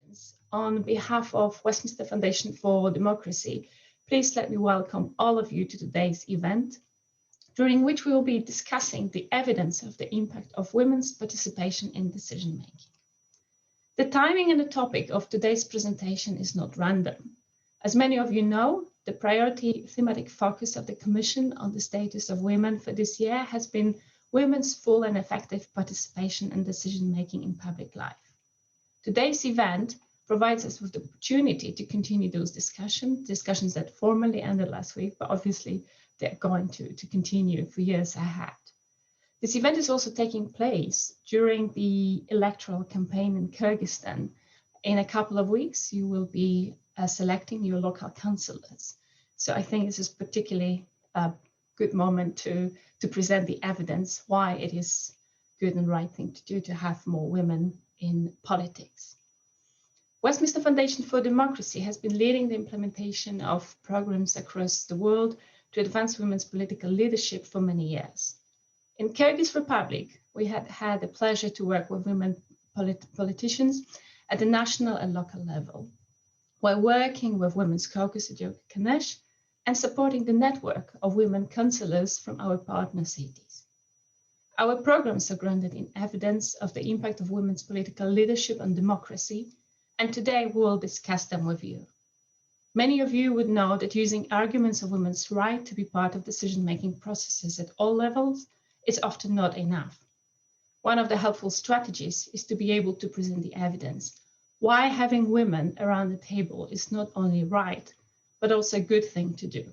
participants, on behalf of Westminster Foundation for Democracy, please let me welcome all of you to today's event, during which we will be discussing the evidence of the impact of women's participation in decision-making. The timing and the topic of today's presentation is not random. As many of you know, the priority thematic focus of the Commission on the status of women for this year has been women's full and effective participation in decision-making in public life. Today's event provides us with the opportunity to continue those discussions that formally ended last week, but obviously they're going to continue for years ahead. This event is also taking place during the electoral campaign in Kyrgyzstan. In a couple of weeks, you will be selecting your local councillors. So I think this is particularly a good moment to present the evidence why it is good and right thing to do to have more women in politics. Westminster Foundation for Democracy has been leading the implementation of programs across the world to advance women's political leadership for many years. In Kyrgyz Republic, we had the pleasure to work with women politicians at the national and local level, while working with Women's Caucus at Kanesh and supporting the network of women councillors from our partner cities. Our programs are grounded in evidence of the impact of women's political leadership on democracy, and today we will discuss them with you. Many of you would know that using arguments of women's right to be part of decision-making processes at all levels is often not enough. One of the helpful strategies is to be able to present the evidence why having women around the table is not only right, but also a good thing to do.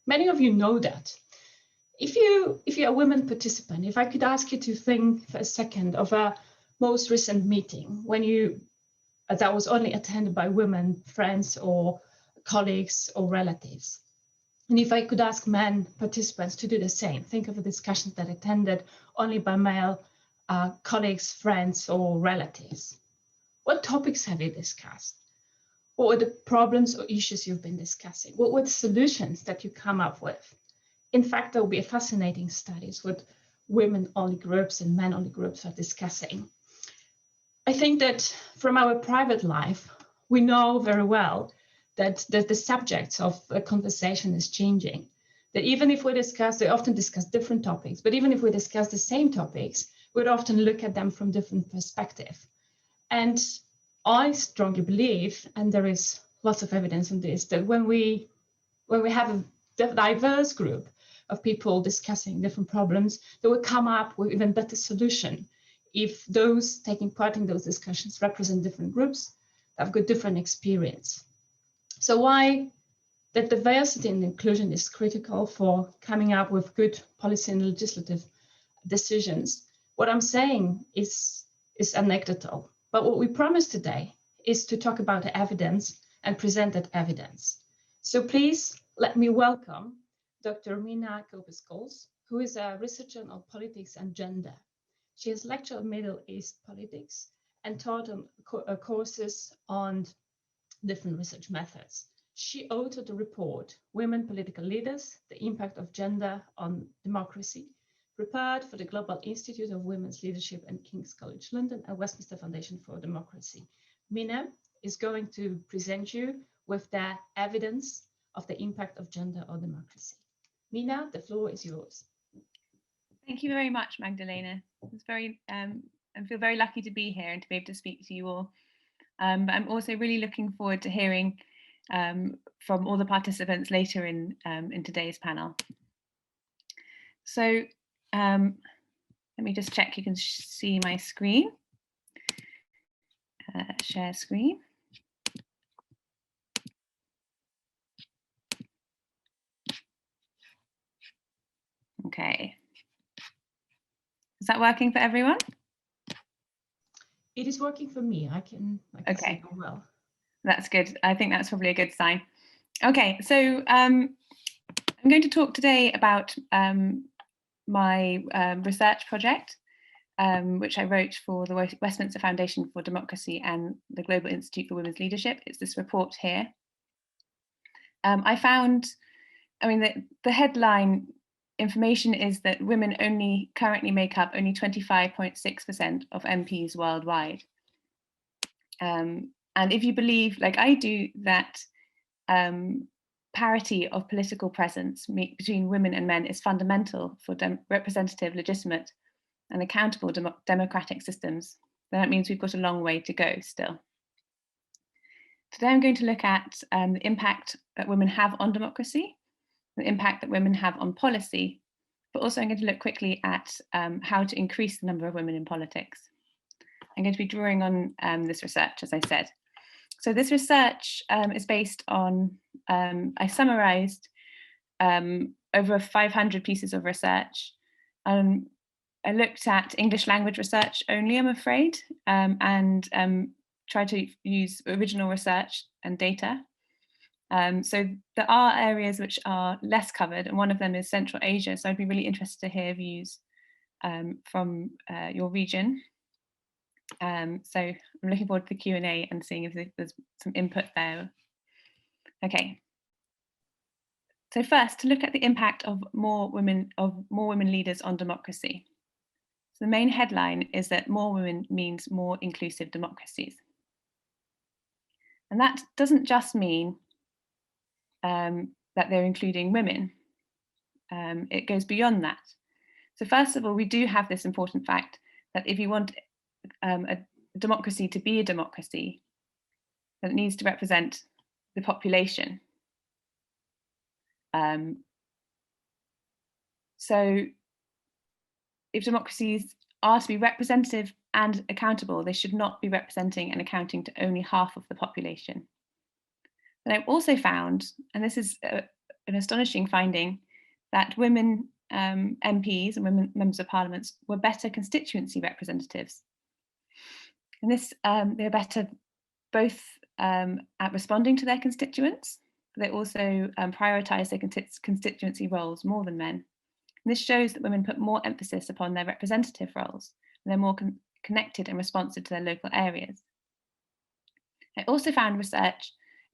Many of you know that. If you're a women participant, if I could ask you to think for a second of a most recent meeting when that was only attended by women, friends or colleagues or relatives. And if I could ask men participants to do the same, think of the discussions that attended only by male colleagues, friends or relatives. What topics have you discussed? What were the problems or issues you've been discussing? What were the solutions that you come up with? In fact, there will be fascinating studies what women-only groups and men-only groups are discussing. I think that from our private life, we know very well that the subjects of a conversation is changing. That even if we often discuss different topics, but even if we discuss the same topics, we'd often look at them from different perspectives. And I strongly believe, and there is lots of evidence on this, that when we have a diverse group of people discussing different problems, they will come up with even better solution if those taking part in those discussions represent different groups that have got different experience. So why that diversity and inclusion is critical for coming up with good policy and legislative decisions. What I'm saying is anecdotal, but what we promise today is to talk about the evidence and present that evidence. So please let me welcome Dr. Mina Kopeskols, who is a researcher on politics and gender. She has lectured on Middle East politics and taught on courses on different research methods. She authored a report, Women Political Leaders, the Impact of Gender on Democracy, prepared for the Global Institute of Women's Leadership and King's College London and Westminster Foundation for Democracy. Mina is going to present you with the evidence of the impact of gender on democracy. Mina, the floor is yours. Thank you very much, Magdalena. It's I feel very lucky to be here and to be able to speak to you all. But I'm also really looking forward to hearing from all the participants later in today's panel. So let me just check you can see my screen. Share screen. Okay. Is that working for everyone? It is working for me. I can okay. See it well. That's good. I think that's probably a good sign. Okay, so I'm going to talk today about my research project, which I wrote for the Westminster Foundation for Democracy and the Global Institute for Women's Leadership. It's this report here. I found, the headline information is that women currently make up only 25.6% of MPs worldwide. And if you believe, like I do, that parity of political presence between women and men is fundamental for representative, legitimate, and accountable democratic systems, then that means we've got a long way to go still. Today I'm going to look at the impact that women have on democracy, the impact that women have on policy, but also I'm going to look quickly at how to increase the number of women in politics. I'm going to be drawing on this research, as I said. So this research is based on, I summarized over 500 pieces of research. I looked at English language research only, I'm afraid, and tried to use original research and data. So there are areas which are less covered, and one of them is Central Asia. So I'd be really interested to hear views from your region. So I'm looking forward to the Q&A and seeing if there's some input there. Okay. So first, to look at the impact of more women leaders on democracy. So the main headline is that more women means more inclusive democracies. And that doesn't just mean that they're including women. It goes beyond that. So first of all, we do have this important fact that if you want a democracy to be a democracy, then it needs to represent the population. So if democracies are to be representative and accountable, they should not be representing and accounting to only half of the population. And I've also found, and this is an astonishing finding, that women MPs and women members of parliaments were better constituency representatives. And this, they're better both at responding to their constituents, but they also prioritise their constituency roles more than men. And this shows that women put more emphasis upon their representative roles, and they're more connected and responsive to their local areas. I also found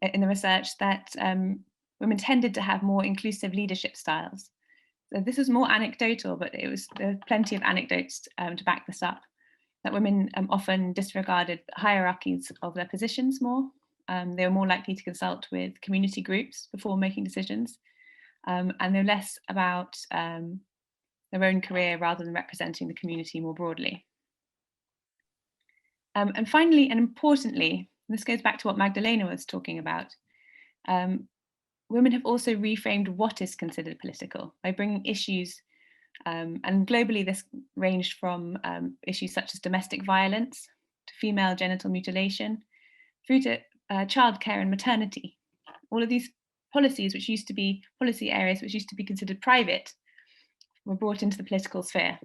in the research that women tended to have more inclusive leadership styles. So this was more anecdotal, but there are plenty of anecdotes to back this up. That women often disregarded hierarchies of their positions more. They were more likely to consult with community groups before making decisions. And they're less about their own career rather than representing the community more broadly. And finally, and importantly, this goes back to what Magdalena was talking about, women have also reframed what is considered political by bringing issues, and globally this ranged from issues such as domestic violence to female genital mutilation, through to childcare and maternity. All of these policies, which used to be policy areas which used to be considered private, were brought into the political sphere.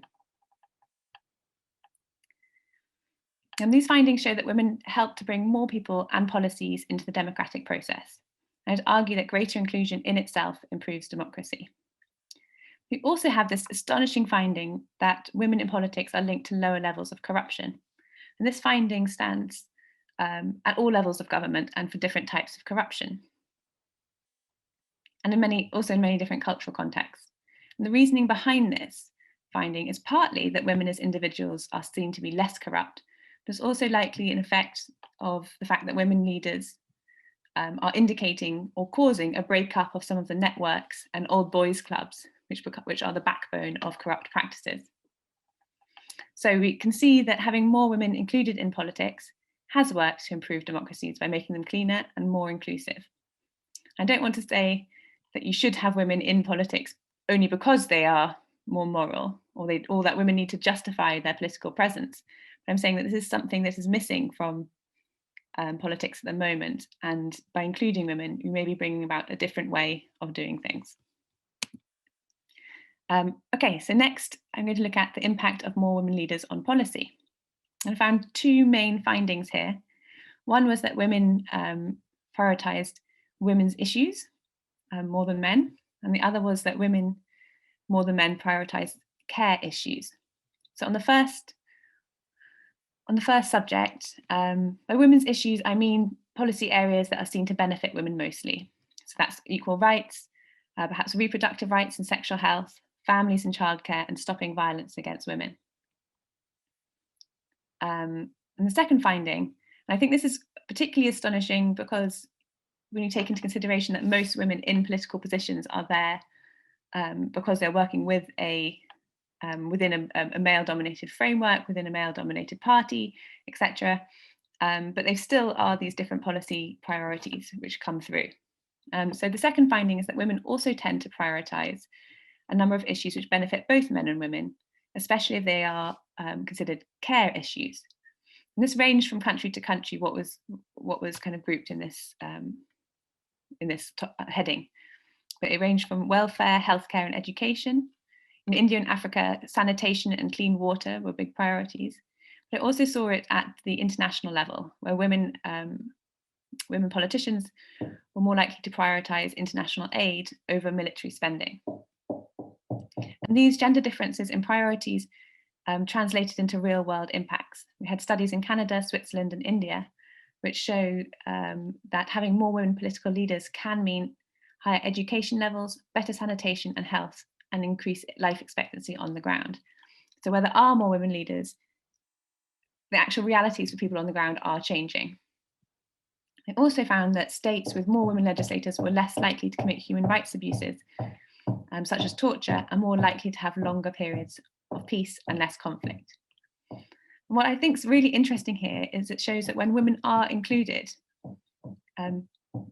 And these findings show that women help to bring more people and policies into the democratic process. I'd argue that greater inclusion in itself improves democracy. We also have this astonishing finding that women in politics are linked to lower levels of corruption. And this finding stands at all levels of government and for different types of corruption. And also in many different cultural contexts. And the reasoning behind this finding is partly that women as individuals are seen to be less corrupt, but it's also likely an effect of the fact that women leaders are indicating or causing a breakup of some of the networks and old boys clubs, which are the backbone of corrupt practices. So we can see that having more women included in politics has worked to improve democracies by making them cleaner and more inclusive. I don't want to say that you should have women in politics only because they are more moral, or that women need to justify their political presence. But I'm saying that this is something that is missing from politics at the moment, and by including women, we may be bringing about a different way of doing things. Okay, so next I'm going to look at the impact of more women leaders on policy. And I found two main findings here. One was that women prioritised women's issues more than men, and the other was that women more than men prioritised care issues. So on the first subject, by women's issues, I mean policy areas that are seen to benefit women mostly. So that's equal rights, perhaps reproductive rights and sexual health, families and childcare, and stopping violence against women. And the second finding And I think this is particularly astonishing because when you take into consideration that most women in political positions are there because they're working with within a male-dominated framework, within a male-dominated party, etc. But they still are these different policy priorities which come through. So the second finding is that women also tend to prioritise a number of issues which benefit both men and women, especially if they are considered care issues. And this ranged from country to country, what was kind of grouped in this heading. But it ranged from welfare, healthcare, and education. In India and Africa, sanitation and clean water were big priorities. But I also saw it at the international level, where women politicians were more likely to prioritise international aid over military spending. And these gender differences in priorities translated into real-world impacts. We had studies in Canada, Switzerland, and India, which show that having more women political leaders can mean higher education levels, better sanitation and health, and increase life expectancy on the ground. So where there are more women leaders, the actual realities for people on the ground are changing. I also found that states with more women legislators were less likely to commit human rights abuses, such as torture, and more likely to have longer periods of peace and less conflict. And what I think is really interesting here is it shows that when women are included,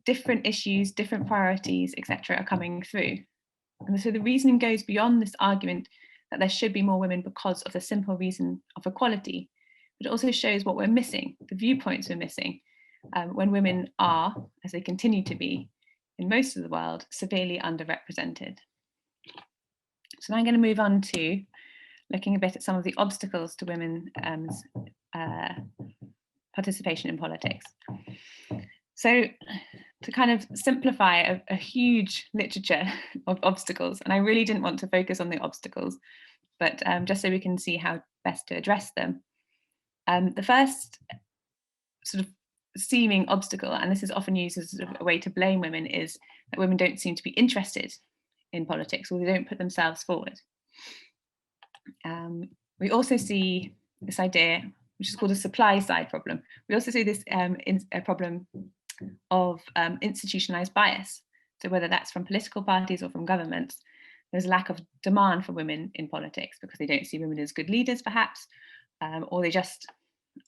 different issues, different priorities, etc., are coming through. And so the reasoning goes beyond this argument that there should be more women because of the simple reason of equality, but it also shows what we're missing, the viewpoints we're missing, when women are, as they continue to be in most of the world, severely underrepresented. So now I'm going to move on to looking a bit at some of the obstacles to women's participation in politics. So to kind of simplify a huge literature of obstacles, and I really didn't want to focus on the obstacles, but just so we can see how best to address them. The first sort of seeming obstacle, and this is often used as a way to blame women, is that women don't seem to be interested in politics, or they don't put themselves forward. We also see this idea, which is called a supply side problem. We also see this a problem of institutionalized bias. So whether that's from political parties or from governments, there's a lack of demand for women in politics because they don't see women as good leaders, perhaps, or they just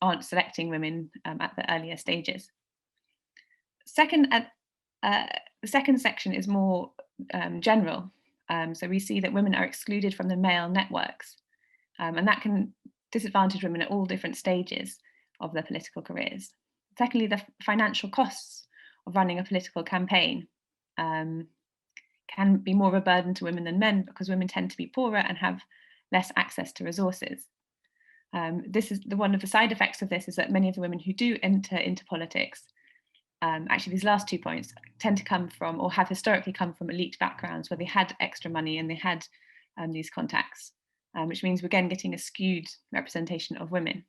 aren't selecting women at the earlier stages. The second section is more general. So we see that women are excluded from the male networks, and that can disadvantage women at all different stages of their political careers. Secondly, the financial costs of running a political campaign can be more of a burden to women than men because women tend to be poorer and have less access to resources. This is one of the side effects of this is that many of the women who do enter into politics, actually these last 2 points, tend to come from or have historically come from elite backgrounds where they had extra money and they had these contacts, which means we're again getting a skewed representation of women.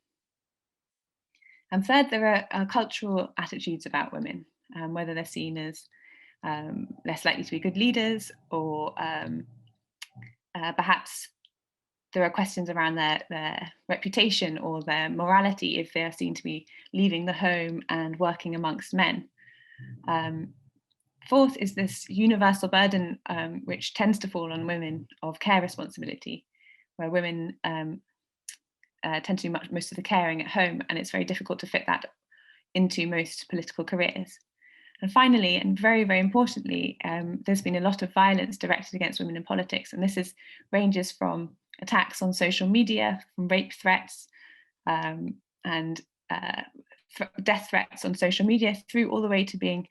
And third, there are cultural attitudes about women, whether they're seen as less likely to be good leaders, or perhaps there are questions around their reputation or their morality if they're seen to be leaving the home and working amongst men. Fourth is this universal burden which tends to fall on women of care responsibility, where women tend to do most of the caring at home, and it's very difficult to fit that into most political careers. And finally, and very, very importantly, there's been a lot of violence directed against women in politics, and this ranges from attacks on social media, from rape threats and death threats on social media, through all the way to being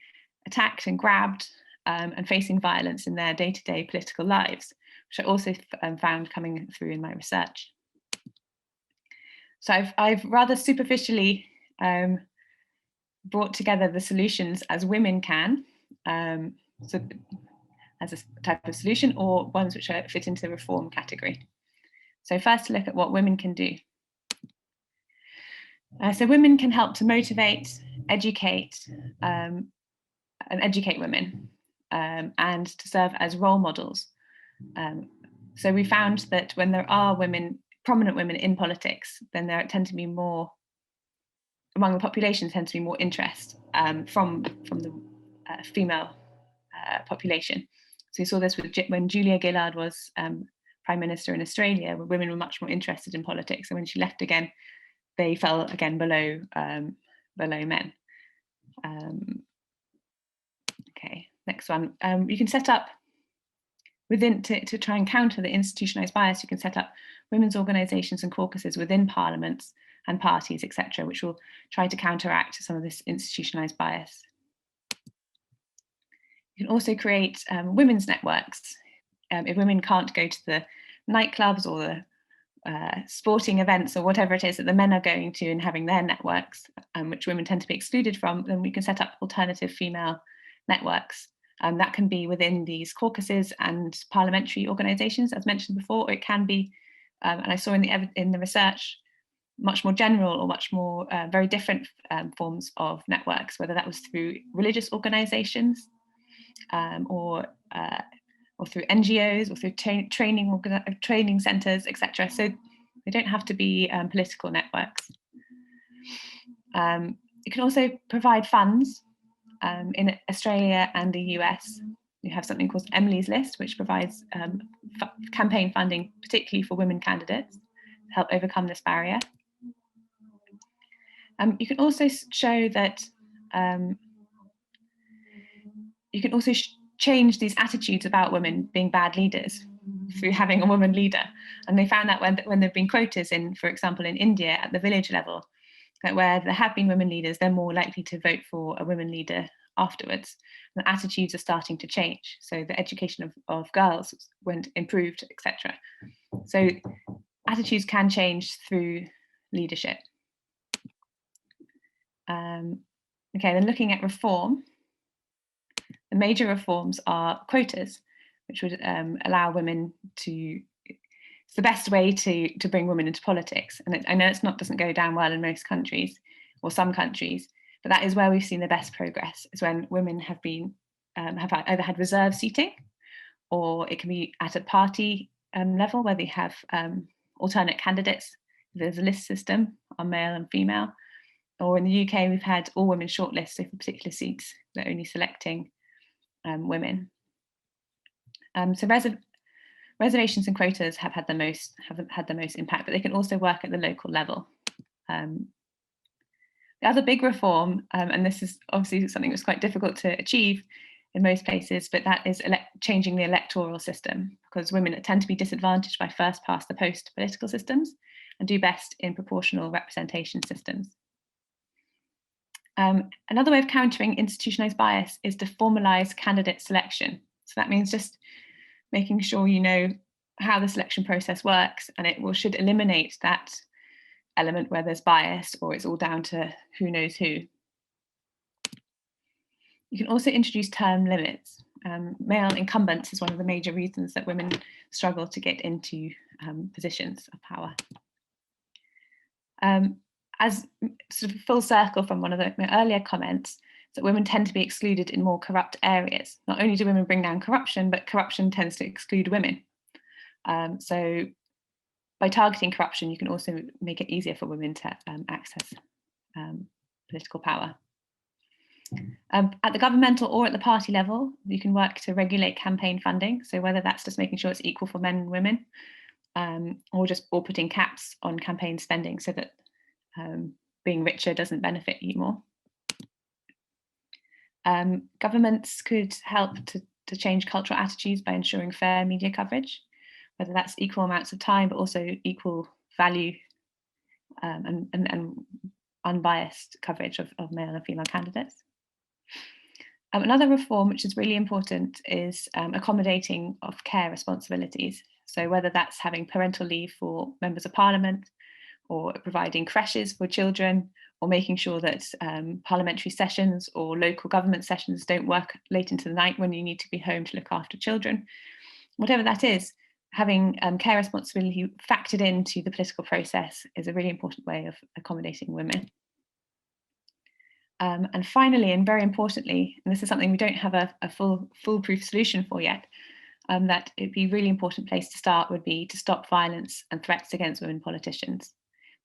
attacked and grabbed and facing violence in their day-to-day political lives, which I also found coming through in my research. So I've rather superficially brought together the solutions as women can, so as a type of solution, or ones which fit into the reform category. So first, to look at what women can do. So women can help to motivate, educate, and educate women, and to serve as role models. So we found that when there are women, prominent women in politics, then there tend to be more among the population tends to be more interest from the female population. So we saw this when Julia Gillard was Prime Minister in Australia, where women were much more interested in politics. And when she left again, they fell again below men. Okay, next one. You can set up within, to try and counter the institutionalized bias, you can set up women's organizations and caucuses within parliaments and parties, etc., which will try to counteract some of this institutionalized bias. You can also create women's networks. If women can't go to the nightclubs or the sporting events or whatever it is that the men are going to and having their networks, which women tend to be excluded from, then we can set up alternative female networks. That can be within these caucuses and parliamentary organisations, as mentioned before, or it can be, and I saw in the research, much more general or much more very different forms of networks, whether that was through religious organisations or through NGOs or through training centres, etc. So they don't have to be political networks. You can also provide funds. In Australia and the US, you have something called Emily's List, which provides campaign funding, particularly for women candidates, to help overcome this barrier. You can also show that you can also change these attitudes about women being bad leaders through having a woman leader. And they found that when there have been quotas in, for example, in India at the village level, that where there have been women leaders, they're more likely to vote for a women leader afterwards. And attitudes are starting to change. So the education of girls went improved, etc. So attitudes can change through leadership. Okay, then looking at reform, the major reforms are quotas, which would allow women to, it's the best way to bring women into politics. And I know doesn't go down well in most countries or some countries, but that is where we've seen the best progress, is when women have been, have either had reserve seating, or it can be at a party level where they have alternate candidates. There's a list system on male and female, or in the UK, we've had all women shortlists, so for particular seats, they're only selecting women. So reservations and quotas have had the most impact, but they can also work at the local level. The other big reform, and this is obviously something that's quite difficult to achieve in most places, but that is changing the electoral system, because women tend to be disadvantaged by first past the post political systems and do best in proportional representation systems. Another way of countering institutionalized bias is to formalize candidate selection. So that means just making sure you know how the selection process works, and it should eliminate that element where there's bias or it's all down to who knows who. You can also introduce term limits. Male incumbents is one of the major reasons that women struggle to get into positions of power. As sort of full circle from one of my earlier comments, that women tend to be excluded in more corrupt areas. Not only do women bring down corruption, but corruption tends to exclude women. So by targeting corruption, you can also make it easier for women to access political power. At the governmental or at the party level, you can work to regulate campaign funding. So whether that's just making sure it's equal for men and women, or putting caps on campaign spending so that being richer doesn't benefit you more. Governments could help to change cultural attitudes by ensuring fair media coverage, whether that's equal amounts of time, but also equal value and unbiased coverage of male and female candidates. Another reform which is really important is accommodating of care responsibilities. So whether that's having parental leave for members of parliament, or providing creches for children, or making sure that parliamentary sessions or local government sessions don't work late into the night when you need to be home to look after children. Whatever that is, having care responsibility factored into the political process is a really important way of accommodating women. And finally, and very importantly, and this is something we don't have a foolproof solution for yet, that it'd be a really important place to start would be to stop violence and threats against women politicians.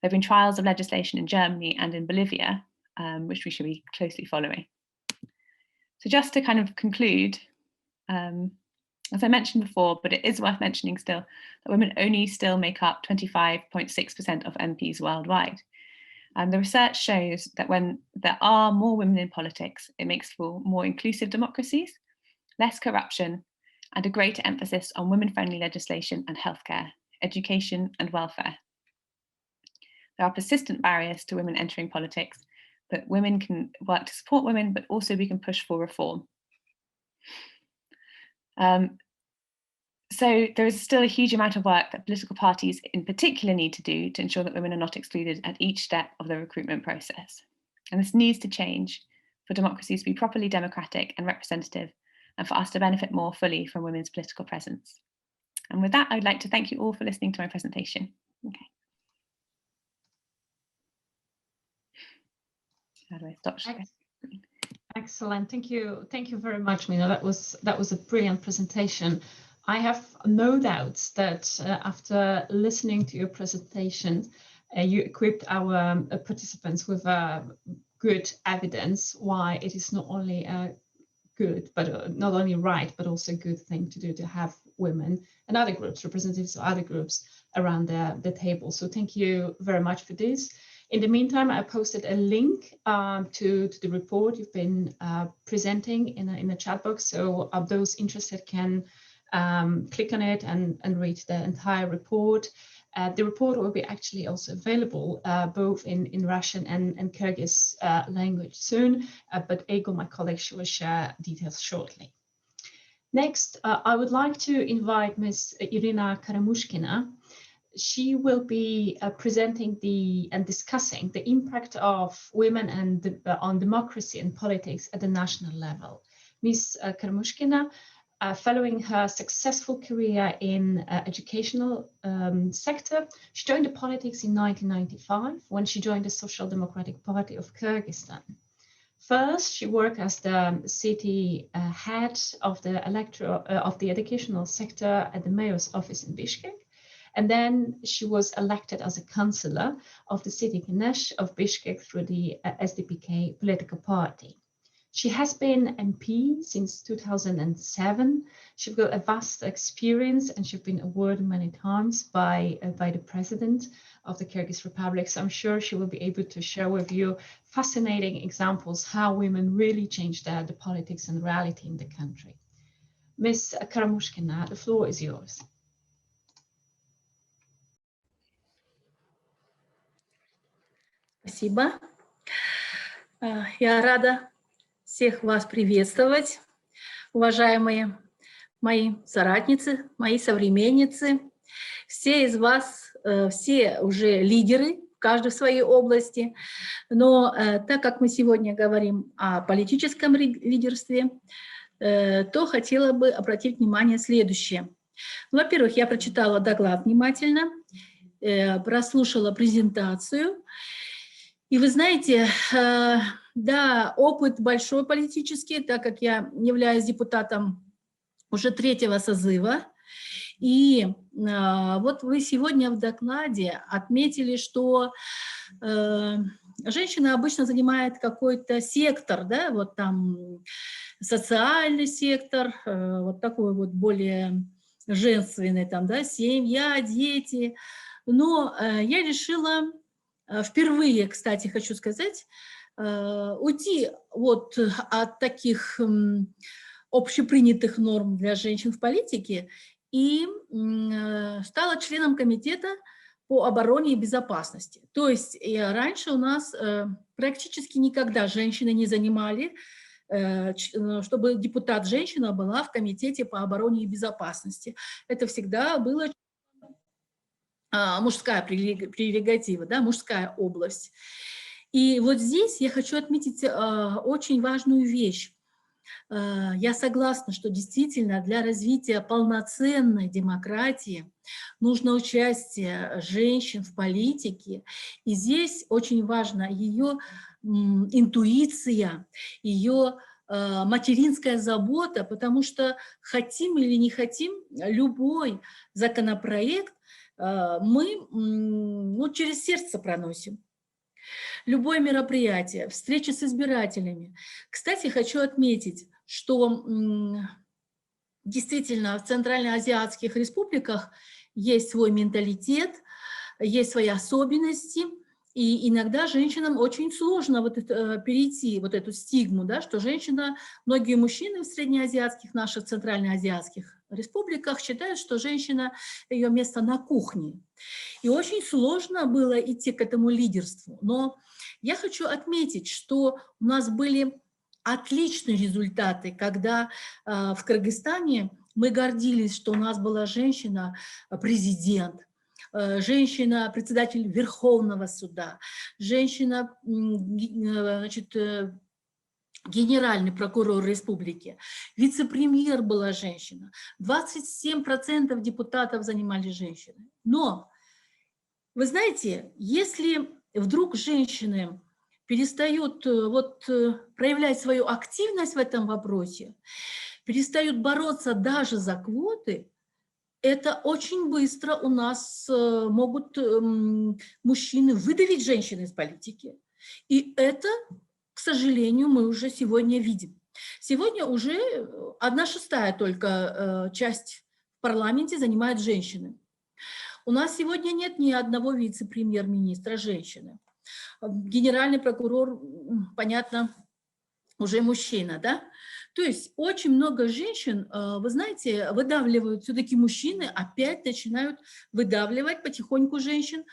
There have been trials of legislation in Germany and in Bolivia which we should be closely following. So just to kind of conclude, as I mentioned before, but it is worth mentioning still, that women only still make up 25.6% of MPs worldwide. And the research shows that when there are more women in politics, it makes for more inclusive democracies, less corruption, and a greater emphasis on women-friendly legislation and healthcare, education, and welfare. There are persistent barriers to women entering politics, but women can work to support women, but also we can push for reform. So there is still a huge amount of work that political parties in particular need to do to ensure that women are not excluded at each step of the recruitment process. And this needs to change for democracies to be properly democratic and representative, and for us to benefit more fully from women's political presence. And with that, I'd like to thank you all for listening to my presentation. Okay. How do I stop sharing? Excellent. Thank you very much, Mina. That was a brilliant presentation. I have no doubts that after listening to your presentation, you equipped our participants with good evidence why it is not only good, but not only right, but also a good thing to do to have women and other groups, representatives of other groups around the table. So thank you very much for this. In the meantime, I posted a link to the report you've been presenting in the chat box, so those interested can click on it and read the entire report. The report will be actually also available both in Russian and Kyrgyz language soon, but Ego, my colleague, she will share details shortly. Next, I would like to invite Ms. Irina Karamushkina. She will be presenting and discussing the impact of women and on democracy and politics at the national level. Ms. Karamushkina, following her successful career in educational sector, she joined the politics in 1995 when she joined the Social Democratic Party of Kyrgyzstan. First, she worked as the city head of the educational sector at the mayor's office in Bishkek. And then she was elected as a councillor of the city Knesh of Bishkek through the SDPK political party. She has been MP since 2007. She's got a vast experience and she's been awarded many times by the president of the Kyrgyz Republic. So I'm sure she will be able to share with you fascinating examples how women really changed the politics and reality in the country. Ms. Karamushkina, the floor is yours. Спасибо. Я рада всех вас приветствовать, уважаемые мои соратницы, мои современницы. Все из вас, все уже лидеры, каждый в своей области. Но так как мы сегодня говорим о политическом лидерстве, то хотела бы обратить внимание следующее. Во-первых, я прочитала доклад внимательно, прослушала презентацию. И вы знаете, да, опыт большой политический, так как я являюсь депутатом уже 3-го созыва. И вот вы сегодня в докладе отметили, что женщина обычно занимает какой-то сектор, да, вот там социальный сектор, вот такой вот более женственный, там, да, семья, дети. Но я решила впервые, кстати, хочу сказать, уйти вот от таких общепринятых норм для женщин в политике и стала членом комитета по обороне и безопасности. То есть раньше у нас практически никогда женщины не занимали, чтобы депутат-женщина была в комитете по обороне и безопасности. Это всегда было мужская прерогатива, да, мужская область. И вот здесь я хочу отметить очень важную вещь. Я согласна, что действительно для развития полноценной демократии нужно участие женщин в политике. И здесь очень важна ее интуиция, ее материнская забота, потому что хотим или не хотим, любой законопроект мы через сердце проносим. любое мероприятие, встречи с избирателями. Кстати, хочу отметить, что действительно в центральноазиатских республиках есть свой менталитет, есть свои особенности, и иногда женщинам очень сложно перейти эту стигму, да, что женщина, многие мужчины в среднеазиатских, наших центральноазиатских республиках считают, что женщина, ее место на кухне. И очень сложно было идти к этому лидерству. Но я хочу отметить, что у нас были отличные результаты, когда в Кыргызстане мы гордились, что у нас была женщина-президент, женщина-председатель Верховного суда, женщина, значит, генеральный прокурор республики, вице-премьер была женщина, 27% депутатов занимали женщины. Но, вы знаете, если вдруг женщины перестают проявлять свою активность в этом вопросе, перестают бороться даже за квоты, это очень быстро у нас могут мужчины выдавить женщин из политики. И это, к сожалению, мы уже сегодня видим. Сегодня уже 1/6 только часть в парламенте занимает женщины. У нас сегодня нет ни одного вице-премьер-министра женщины. Генеральный прокурор, понятно, уже мужчина, да? То есть очень много женщин, вы знаете, выдавливают, все-таки мужчины опять начинают выдавливать потихоньку женщин.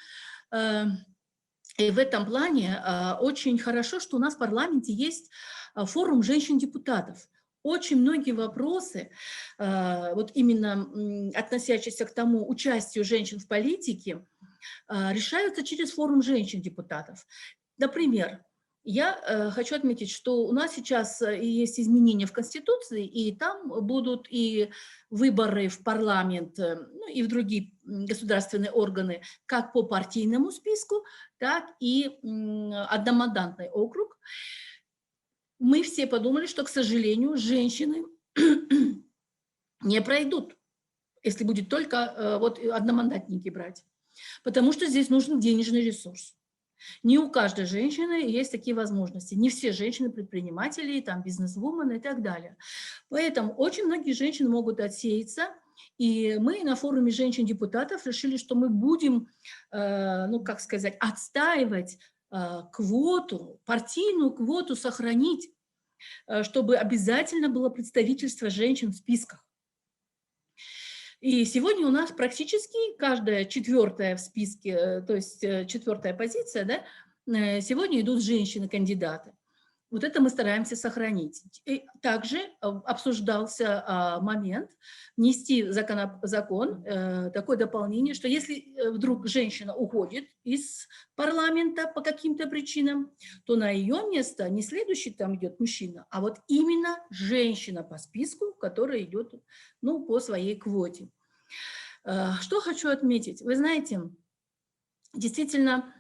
И в этом плане очень хорошо, что у нас в парламенте есть форум женщин-депутатов. Очень многие вопросы, вот именно относящиеся к тому участию женщин в политике, решаются через форум женщин-депутатов. Например, я хочу отметить, что у нас сейчас есть изменения в Конституции, и там будут и выборы в парламент, ну, и в другие государственные органы, как по партийному списку, так и одномандатный округ. Мы все подумали, что, к сожалению, женщины не пройдут, если будет только одномандатники брать, потому что здесь нужен денежный ресурс. Не у каждой женщины есть такие возможности. Не все женщины предприниматели, там, бизнес-вумен и так далее. Поэтому очень многие женщины могут отсеяться. И мы на форуме женщин-депутатов решили, что мы будем, отстаивать квоту, партийную квоту сохранить, чтобы обязательно было представительство женщин в списках. И сегодня у нас практически каждая 4-я в списке, то есть 4-я позиция, да, сегодня идут женщины-кандидаты. Вот это мы стараемся сохранить. И также обсуждался момент внести закон, такое дополнение, что если вдруг женщина уходит из парламента по каким-то причинам, то на ее место не следующий там идет мужчина, а вот именно женщина по списку, которая идет, ну, по своей квоте. Что хочу отметить? Вы знаете, действительно,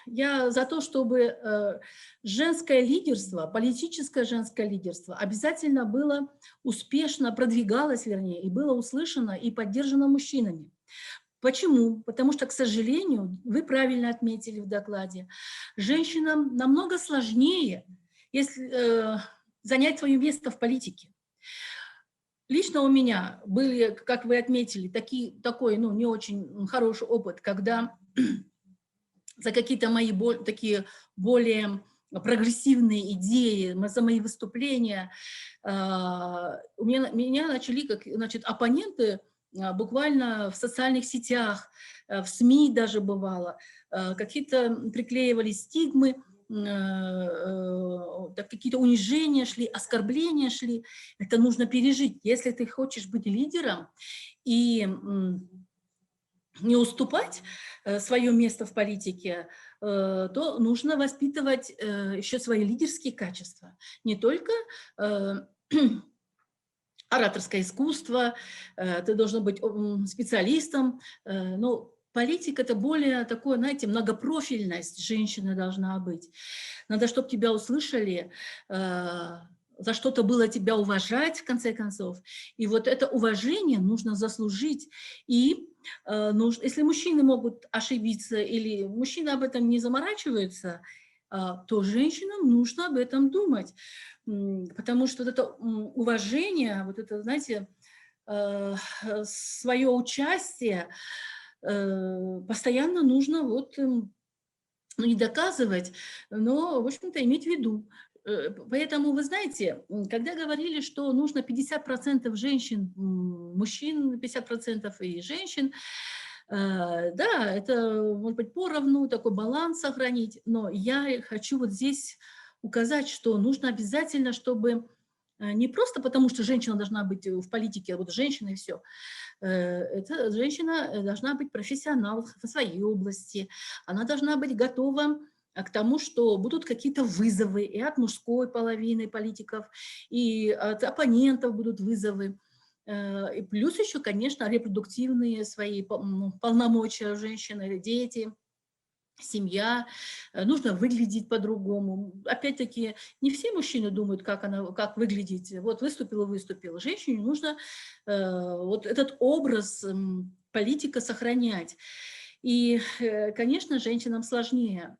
я за то, чтобы женское лидерство, политическое женское лидерство обязательно было успешно, продвигалось, вернее, и было услышано и поддержано мужчинами. Почему? Потому что, к сожалению, вы правильно отметили в докладе, женщинам намного сложнее занять свое место в политике. Лично у меня были, как вы отметили, такой не очень хороший опыт, когда за какие-то мои такие более прогрессивные идеи, за мои выступления, меня начали, оппоненты буквально в социальных сетях, в СМИ даже бывало, какие-то приклеивали стигмы, какие-то унижения шли, оскорбления шли. Это нужно пережить. Если ты хочешь быть лидером и не уступать свое место в политике, то нужно воспитывать еще свои лидерские качества. Не только ораторское искусство, ты должен быть специалистом, но политика – это более такое, знаете, многопрофильность женщины должна быть. Надо, чтобы тебя услышали за что-то было тебя уважать, в конце концов. И вот это уважение нужно заслужить. И если мужчины могут ошибиться или мужчины об этом не заморачиваются, то женщинам нужно об этом думать. Потому что вот это уважение, вот это, знаете, свое участие постоянно нужно вот, ну, не доказывать, но, в общем-то, иметь в виду. Поэтому, вы знаете, когда говорили, что нужно 50% женщин, мужчин, 50% и женщин, да, это, может быть, поровну, такой баланс сохранить, но я хочу вот здесь указать, что нужно обязательно, чтобы не просто потому, что женщина должна быть в политике, вот женщина и все. Эта женщина должна быть профессионалом в своей области, она должна быть готова к тому, что будут какие-то вызовы и от мужской половины политиков, и от оппонентов будут вызовы. И плюс еще, конечно, репродуктивные свои полномочия женщины, дети, семья, нужно выглядеть по-другому. Опять-таки, не все мужчины думают, как выглядеть. Вот выступил. Женщине нужно вот этот образ политика сохранять. И, конечно, женщинам сложнее.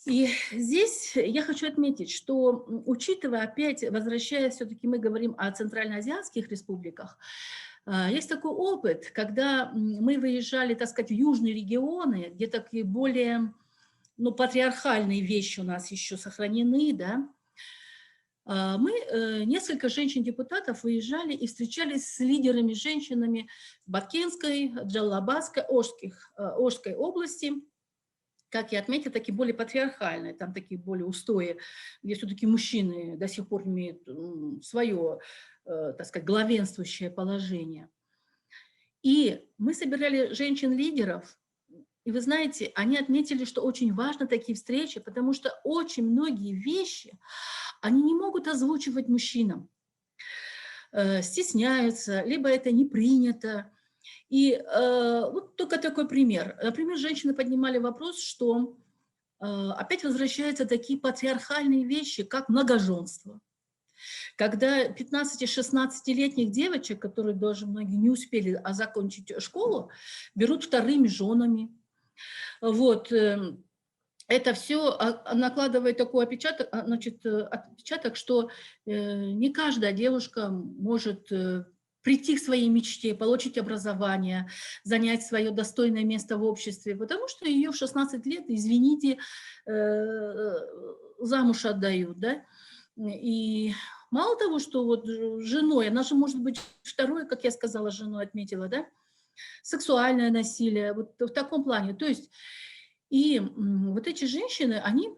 И здесь я хочу отметить, что, учитывая, опять возвращаясь, все-таки мы говорим о центральноазиатских республиках, есть такой опыт, когда мы выезжали, так сказать, в южные регионы, где такие более, ну, патриархальные вещи у нас еще сохранены, да, мы, несколько женщин-депутатов, выезжали и встречались с лидерами, женщинами Баткенской, Джалабадской, Ошской области, как я отметила, такие более патриархальные, там такие более устои, где все-таки мужчины до сих пор имеют свое, так сказать, главенствующее положение. И мы собирали женщин-лидеров, и вы знаете, они отметили, что очень важны такие встречи, потому что очень многие вещи они не могут озвучивать мужчинам, стесняются, либо это не принято. И вот только такой пример. Например, женщины поднимали вопрос, что опять возвращаются такие патриархальные вещи, как многоженство. Когда 15-16-летних девочек, которые даже многие не успели закончить школу, берут вторыми женами. Вот. Это все накладывает такой отпечаток, что не каждая девушка может прийти к своей мечте, получить образование, занять свое достойное место в обществе, потому что ее в 16 лет, извините, замуж отдают, да, и мало того, что вот женой, она же может быть второй, как я сказала, женой отметила, да, сексуальное насилие, вот в таком плане, то есть, и вот эти женщины, они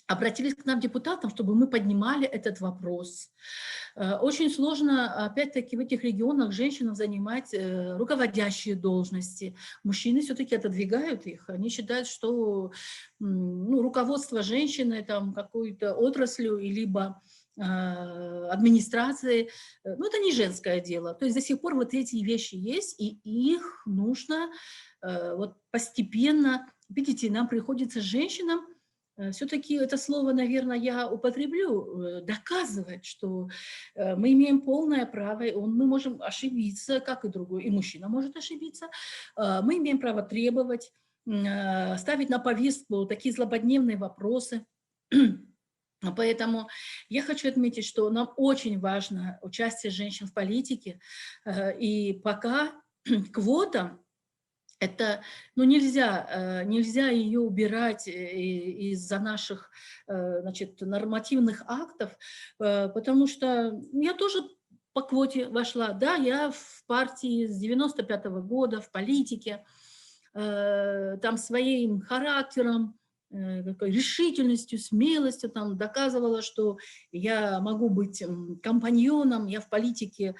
обратились к нам, депутатам, чтобы мы поднимали этот вопрос. Очень сложно, опять-таки, в этих регионах женщинам занимать руководящие должности. Мужчины все-таки отодвигают их. Они считают, что руководство женщины там, какой-то отраслью, либо администрации, ну, это не женское дело. То есть до сих пор вот эти вещи есть, и их нужно вот постепенно, видите, нам приходится женщинам, все-таки это слово, наверное, я употреблю, доказывать, что мы имеем полное право, мы можем ошибиться, как и другой, и мужчина может ошибиться, мы имеем право требовать, ставить на повестку такие злободневные вопросы. Поэтому я хочу отметить, что нам очень важно участие женщин в политике, и пока квота, это, нельзя ее убирать из-за наших, значит, нормативных актов, потому что я тоже по квоте вошла, да, я в партии с 95-го года, в политике, там своим характером, решительностью, смелостью там доказывала, что я могу быть компаньоном, я в политике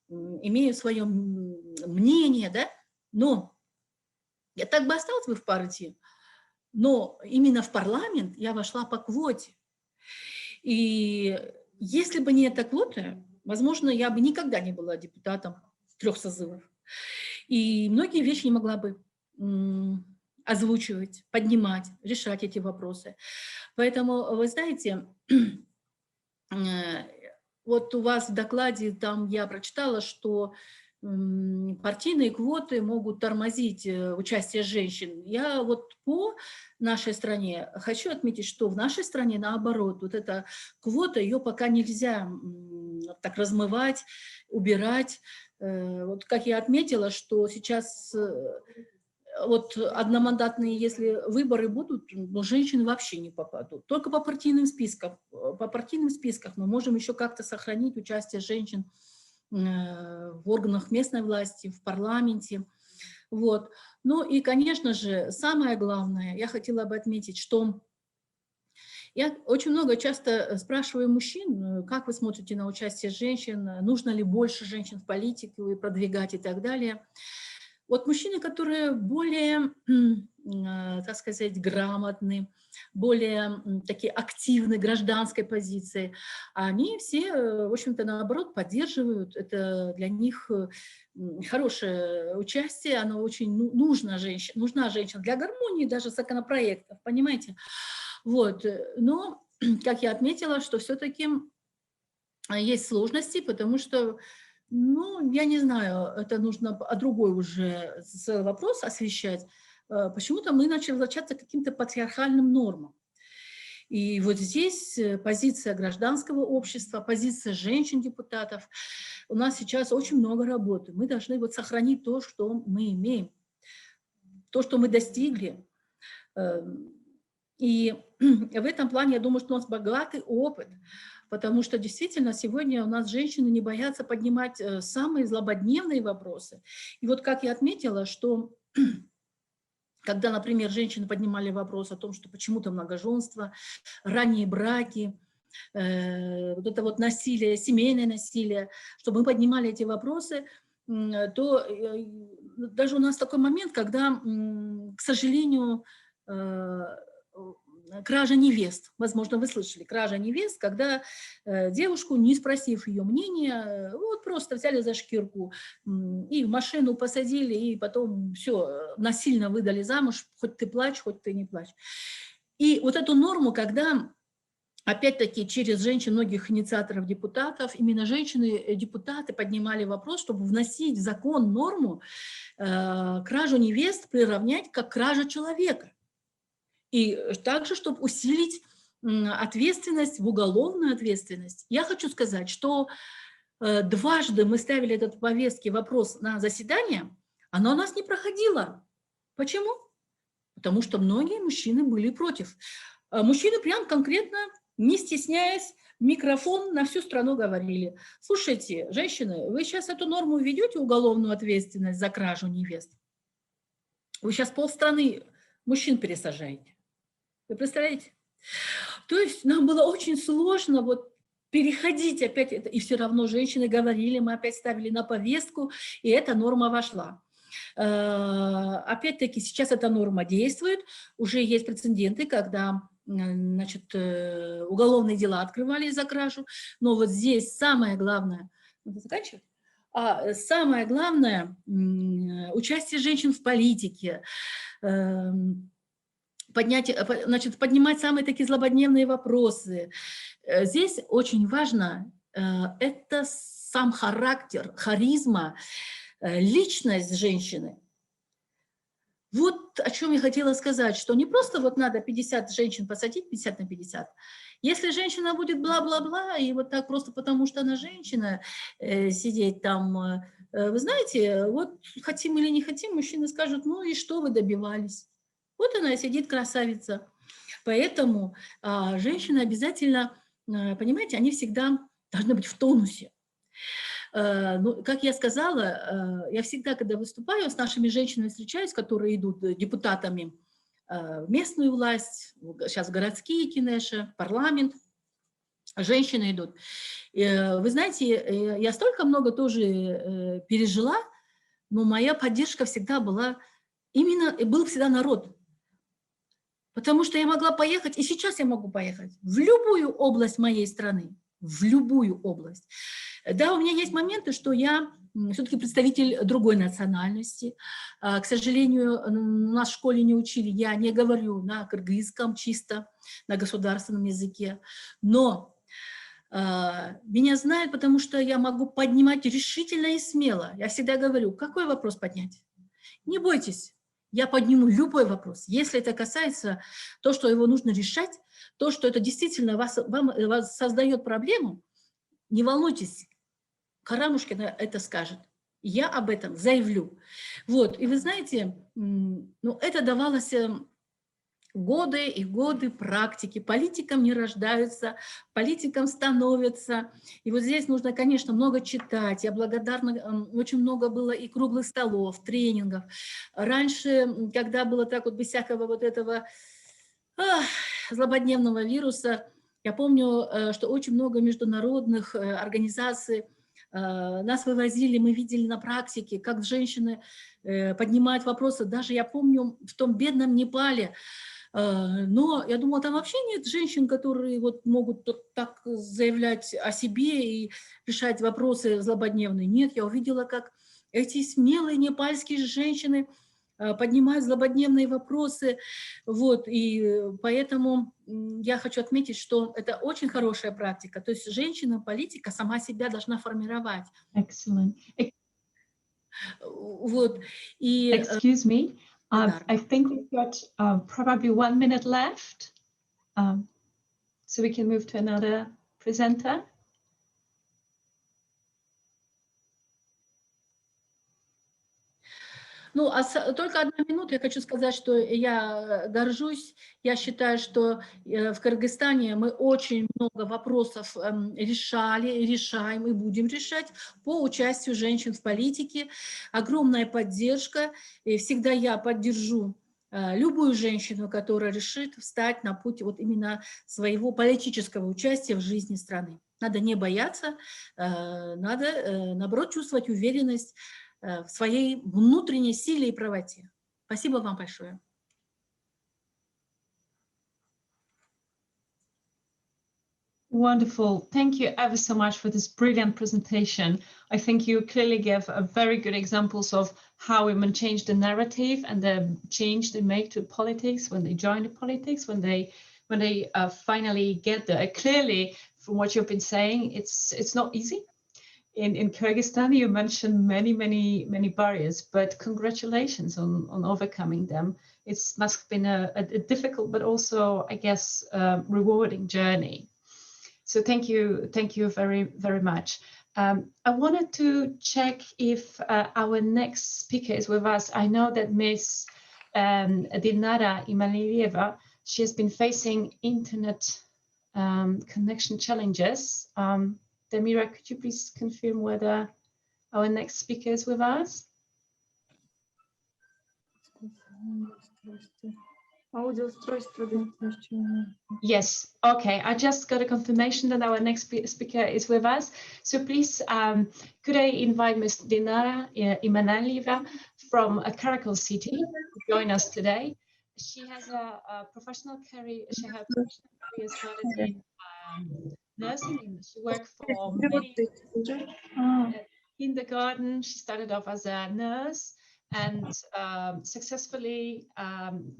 имею свое мнение, да, но я так бы осталась бы в партии, но именно в парламент я вошла по квоте. И если бы не эта квота, возможно, я бы никогда не была депутатом 3 созывов. И многие вещи не могла бы озвучивать, поднимать, решать эти вопросы. Поэтому, вы знаете, вот у вас в докладе, там я прочитала, что партийные квоты могут тормозить участие женщин. Я вот по нашей стране хочу отметить, что в нашей стране наоборот, вот эта квота, ее пока нельзя так размывать, убирать. Вот как я отметила, что сейчас вот одномандатные, если выборы будут, но женщины вообще не попадут. Только по партийным спискам. По партийным спискам мы можем еще как-то сохранить участие женщин в органах местной власти, в парламенте. Вот. Ну и, конечно же, самое главное, я хотела бы отметить, что я очень много часто спрашиваю мужчин, как вы смотрите на участие женщин, нужно ли больше женщин в политику и продвигать и так далее. Вот мужчины, которые более, так сказать, грамотны, более такие активны гражданской позиции, они все, в общем-то, наоборот, поддерживают. Это для них хорошее участие, оно очень нужна женщина для гармонии даже законопроектов, понимаете? Вот. Но, как я отметила, что все-таки есть сложности, потому что, ну, я не знаю, это нужно другой уже вопрос освещать. Почему-то мы начали возвращаться к каким-то патриархальным нормам. И вот здесь позиция гражданского общества, позиция женщин-депутатов. У нас сейчас очень много работы. Мы должны вот сохранить то, что мы имеем, то, что мы достигли. И в этом плане, я думаю, что у нас богатый опыт, потому что действительно сегодня у нас женщины не боятся поднимать самые злободневные вопросы. И вот как я отметила, что когда, например, женщины поднимали вопрос о том, что почему-то многоженство, ранние браки, вот это вот насилие, семейное насилие, чтобы мы поднимали эти вопросы, то даже у нас такой момент, когда, к сожалению, кража невест, возможно, вы слышали, кража невест, когда девушку, не спросив ее мнения, вот просто взяли за шкирку и в машину посадили, и потом все, насильно выдали замуж, хоть ты плачь, хоть ты не плачь. И вот эту норму, когда, опять-таки, через женщин, многих инициаторов депутатов, именно женщины-депутаты поднимали вопрос, чтобы вносить в закон норму кражу невест приравнять как кража человека. И также, чтобы усилить ответственность, в уголовную ответственность. Я хочу сказать, что дважды мы ставили этот повестки вопрос на заседание, оно у нас не проходило. Почему? Потому что многие мужчины были против. Мужчины прям конкретно, не стесняясь, микрофон на всю страну говорили: слушайте, женщины, вы сейчас эту норму введете, уголовную ответственность за кражу невест? Вы сейчас полстраны мужчин пересажаете. Вы представляете? То есть нам было очень сложно вот переходить опять это, и все равно женщины говорили, мы опять ставили на повестку, и эта норма вошла. Опять-таки сейчас эта норма действует, уже есть прецеденты, когда, значит, уголовные дела открывали за кражу, но вот здесь самое главное, надо заканчивать? Самое главное участие женщин в политике, поднимать самые такие злободневные вопросы. Здесь очень важно это сам характер, харизма, личность женщины. Вот о чем я хотела сказать, что не просто вот надо 50 женщин посадить, 50 на 50. Если женщина будет бла-бла-бла, и вот так просто потому, что она женщина, сидеть там, вы знаете, вот хотим или не хотим, мужчины скажут: ну и что вы добивались? Вот она сидит, красавица. Поэтому женщины обязательно, понимаете, они всегда должны быть в тонусе. Ну, как я сказала, я всегда, когда выступаю, с нашими женщинами встречаюсь, которые идут депутатами в местную власть, сейчас городские кинеши, парламент, женщины идут. Вы знаете, я столько много тоже пережила, но моя поддержка всегда была, был всегда народ. Потому что я могла поехать, и сейчас я могу поехать в любую область моей страны, в любую область. Да, у меня есть моменты, что я все-таки представитель другой национальности. К сожалению, нас в школе не учили, я не говорю на кыргызском чисто, на государственном языке. Но Меня знают, потому что я могу поднимать решительно и смело. Я всегда говорю, какой вопрос поднять? Не бойтесь, я подниму любой вопрос. Если это касается того, что его нужно решать, то, что это действительно вас создает проблему, не волнуйтесь, Карамушкина это скажет. Я об этом заявлю. Вот, и вы знаете, ну, это давалось годы и годы практики. Политикам не рождаются, политикам становятся. И вот здесь нужно, конечно, много читать. Я благодарна, очень много было и круглых столов, тренингов. Раньше, когда было так вот без всякого вот этого злободневного вируса, я помню, что очень много международных организаций нас вывозили, мы видели на практике, как женщины поднимают вопросы. Даже я помню в том бедном Непале, но я думала, там вообще нет женщин, которые вот могут так заявлять о себе и решать вопросы злободневные. Нет, я увидела, как эти смелые непальские женщины поднимают злободневные вопросы. Вот, и поэтому я хочу отметить, что это очень хорошая практика. То есть женщина-политика сама себя должна формировать. Excellent. Вот, и, Excuse me, I think we've got probably 1 minute left, so we can move to another presenter. Ну, только 1 минута. Я хочу сказать, что я горжусь. Я считаю, что в Кыргызстане мы очень много вопросов решали, решаем и будем решать по участию женщин в политике. Огромная поддержка. И всегда я поддержу любую женщину, которая решит встать на путь вот именно своего политического участия в жизни страны. Надо не бояться, надо, наоборот, чувствовать уверенность в своей внутренней силе и правоте. Спасибо вам большое. Wonderful. Thank you ever so much for this brilliant presentation. I think you clearly gave very good examples of how women change the narrative and the change they make to politics when they join the politics, when they finally get there. Clearly, from what you've been saying, it's not easy. In Kyrgyzstan, you mentioned many barriers, but congratulations on overcoming them. It must have been a difficult, but also, I guess, rewarding journey. So thank you very much. I wanted to check if our next speaker is with us. I know that Ms. Dinara Imanilieva, she has been facing internet connection challenges. Damira, could you please confirm whether our next speaker is with us? Yes, okay. I just got a confirmation that our next speaker is with us. So please, could I invite Ms. Dinara Imanalieva from Karakol City to join us today? She has a professional career. She has started in nursing, and she worked for many kindergarten. She started off as a nurse and successfully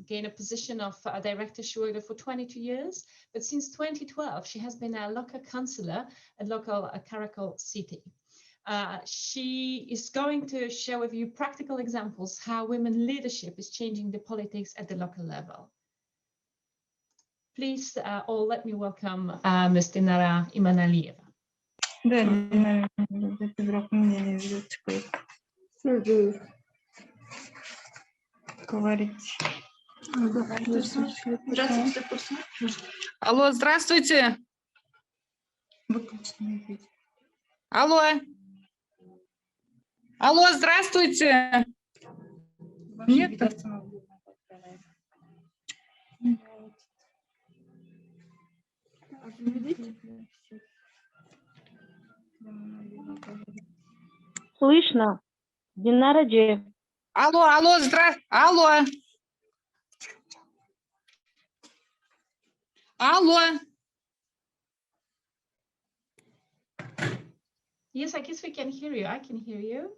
gained a position of a director. She worked for 22 years, but since 2012, she has been a local councillor at local Karakol City. She is going to share with you practical examples how women leadership is changing the politics at the local level. Please all let me welcome Ms. Dinara Imanalieva. Алло, здравствуйте. Алло. Алло, здравствуйте. Нет? Слышно? Динара Джи. Алло, алло, алло. Алло. Yes, I guess we can hear you. I can hear you.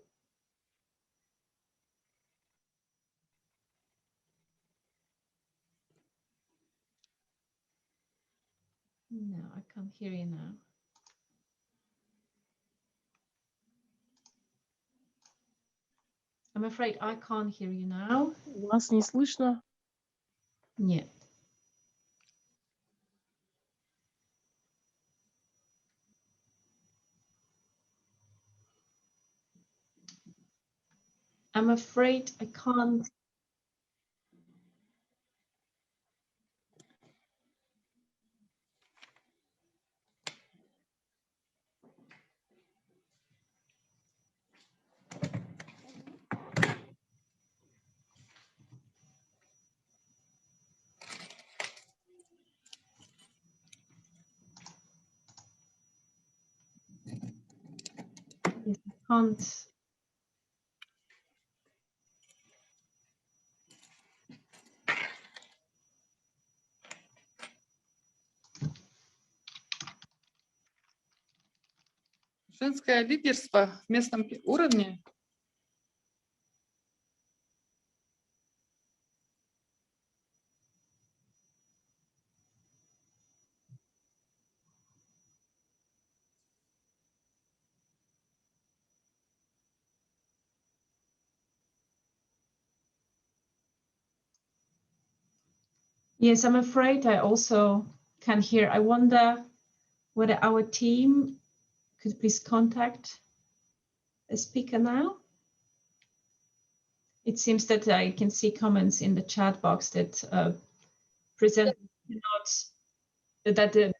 No, I can't hear you now. I'm afraid I can't hear you now. Вас не слышно. Нет. I'm afraid I can't. Yes, I can't. Женское лидерство в местном уровне. Yes, I'm afraid I also can hear. I wonder whether our team could please contact a speaker now. It seems that I can see comments in the chat box that present not that the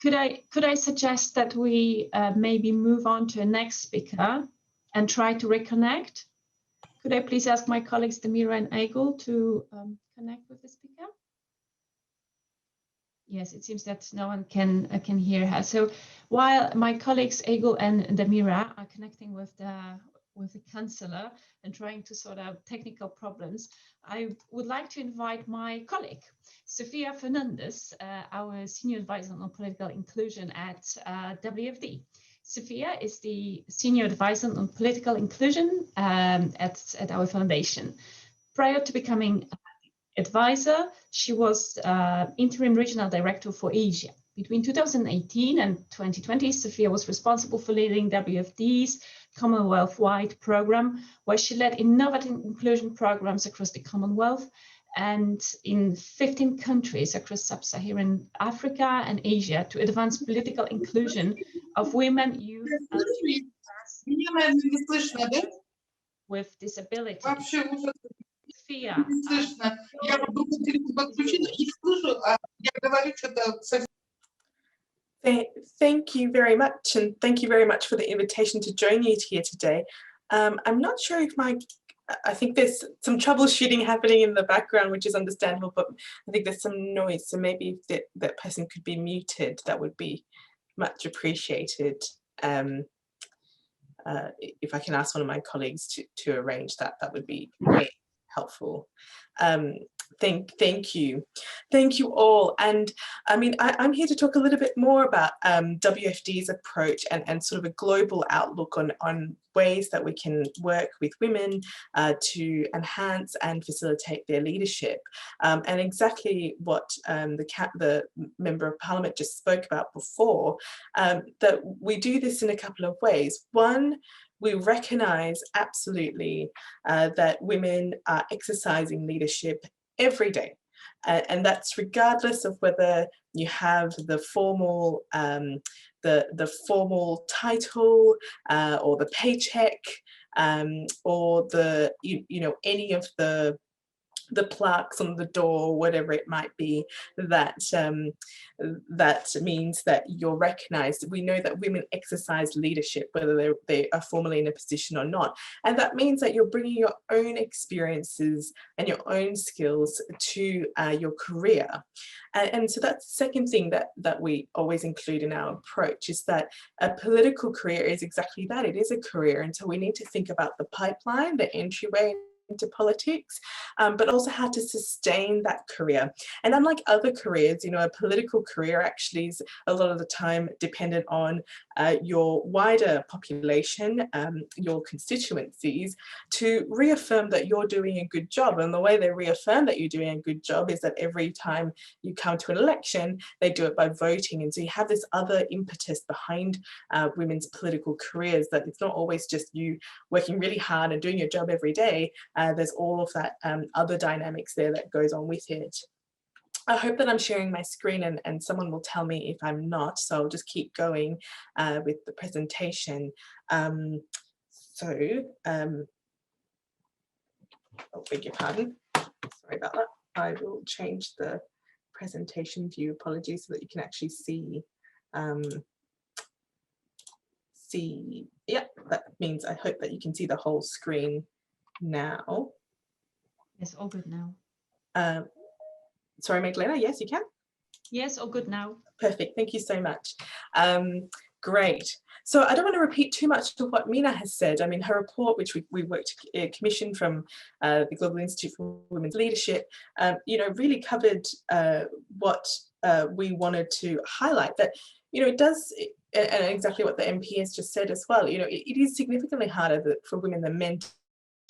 Could I suggest that we maybe move on to a next speaker and try to reconnect? Could I please ask my colleagues Demira and Egil to connect with the speaker? Yes, it seems that no one can hear her. So while my colleagues Egil and Demira are connecting with the counselor and trying to sort out technical problems, I would like to invite my colleague, Sofia Fernandez, our Senior Advisor on Political Inclusion at WFD. Sofia is the Senior Advisor on Political Inclusion at our foundation. Prior to becoming advisor, she was Interim Regional Director for Asia. Between 2018 and 2020, Sofia was responsible for leading WFD's Commonwealth-wide program, where she led innovative inclusion programs across the Commonwealth and in 15 countries across sub-Saharan Africa and Asia to advance political inclusion of women, youth, and with disabilities. Sofia, Thank you very much, and thank you very much for the invitation to join you here today. I'm not sure if I think there's some troubleshooting happening in the background, which is understandable, but I think there's some noise, so maybe if that person could be muted, that would be much appreciated. If I can ask one of my colleagues to arrange that, that would be great, helpful. Thank you all. And I mean, I'm here to talk a little bit more about WFD's approach and sort of a global outlook on ways that we can work with women to enhance and facilitate their leadership. And exactly what the Member of Parliament just spoke about before, that we do this in a couple of ways. One, we recognise absolutely that women are exercising leadership every day, and that's regardless of whether you have the formal the formal title or the paycheck or the you know, any of the plaques on the door, whatever it might be, that that means that you're recognized. We know that women exercise leadership, whether they are formally in a position or not. And that means that you're bringing your own experiences and your own skills to your career. And so that's the second thing that we always include in our approach, is that a political career is exactly that. It is a career. And so we need to think about the pipeline, the entryway, into politics, but also how to sustain that career. And unlike other careers, you know, a political career actually is a lot of the time dependent on your wider population, your constituencies, to reaffirm that you're doing a good job. And the way they reaffirm that you're doing a good job is that every time you come to an election, they do it by voting. And so you have this other impetus behind women's political careers, that it's not always just you working really hard and doing your job every day. There's all of that other dynamics there that goes on with it. I hope that I'm sharing my screen and someone will tell me if I'm not, so I'll just keep going with the presentation. Oh, beg your pardon, sorry about that. I will change the presentation view, apologies, so that you can actually see, yeah, that means I hope that you can see the whole screen now. Yes, all good now. Sorry, Magdalena, yes, you can? Yes, all good now. Perfect, thank you so much. Great. So I don't want to repeat too much of what Mina has said. I mean, her report, which we worked commissioned from the Global Institute for Women's Leadership, you know, really covered what we wanted to highlight, that, you know, it does, and exactly what the MP has just said as well, you know, it is significantly harder for women than men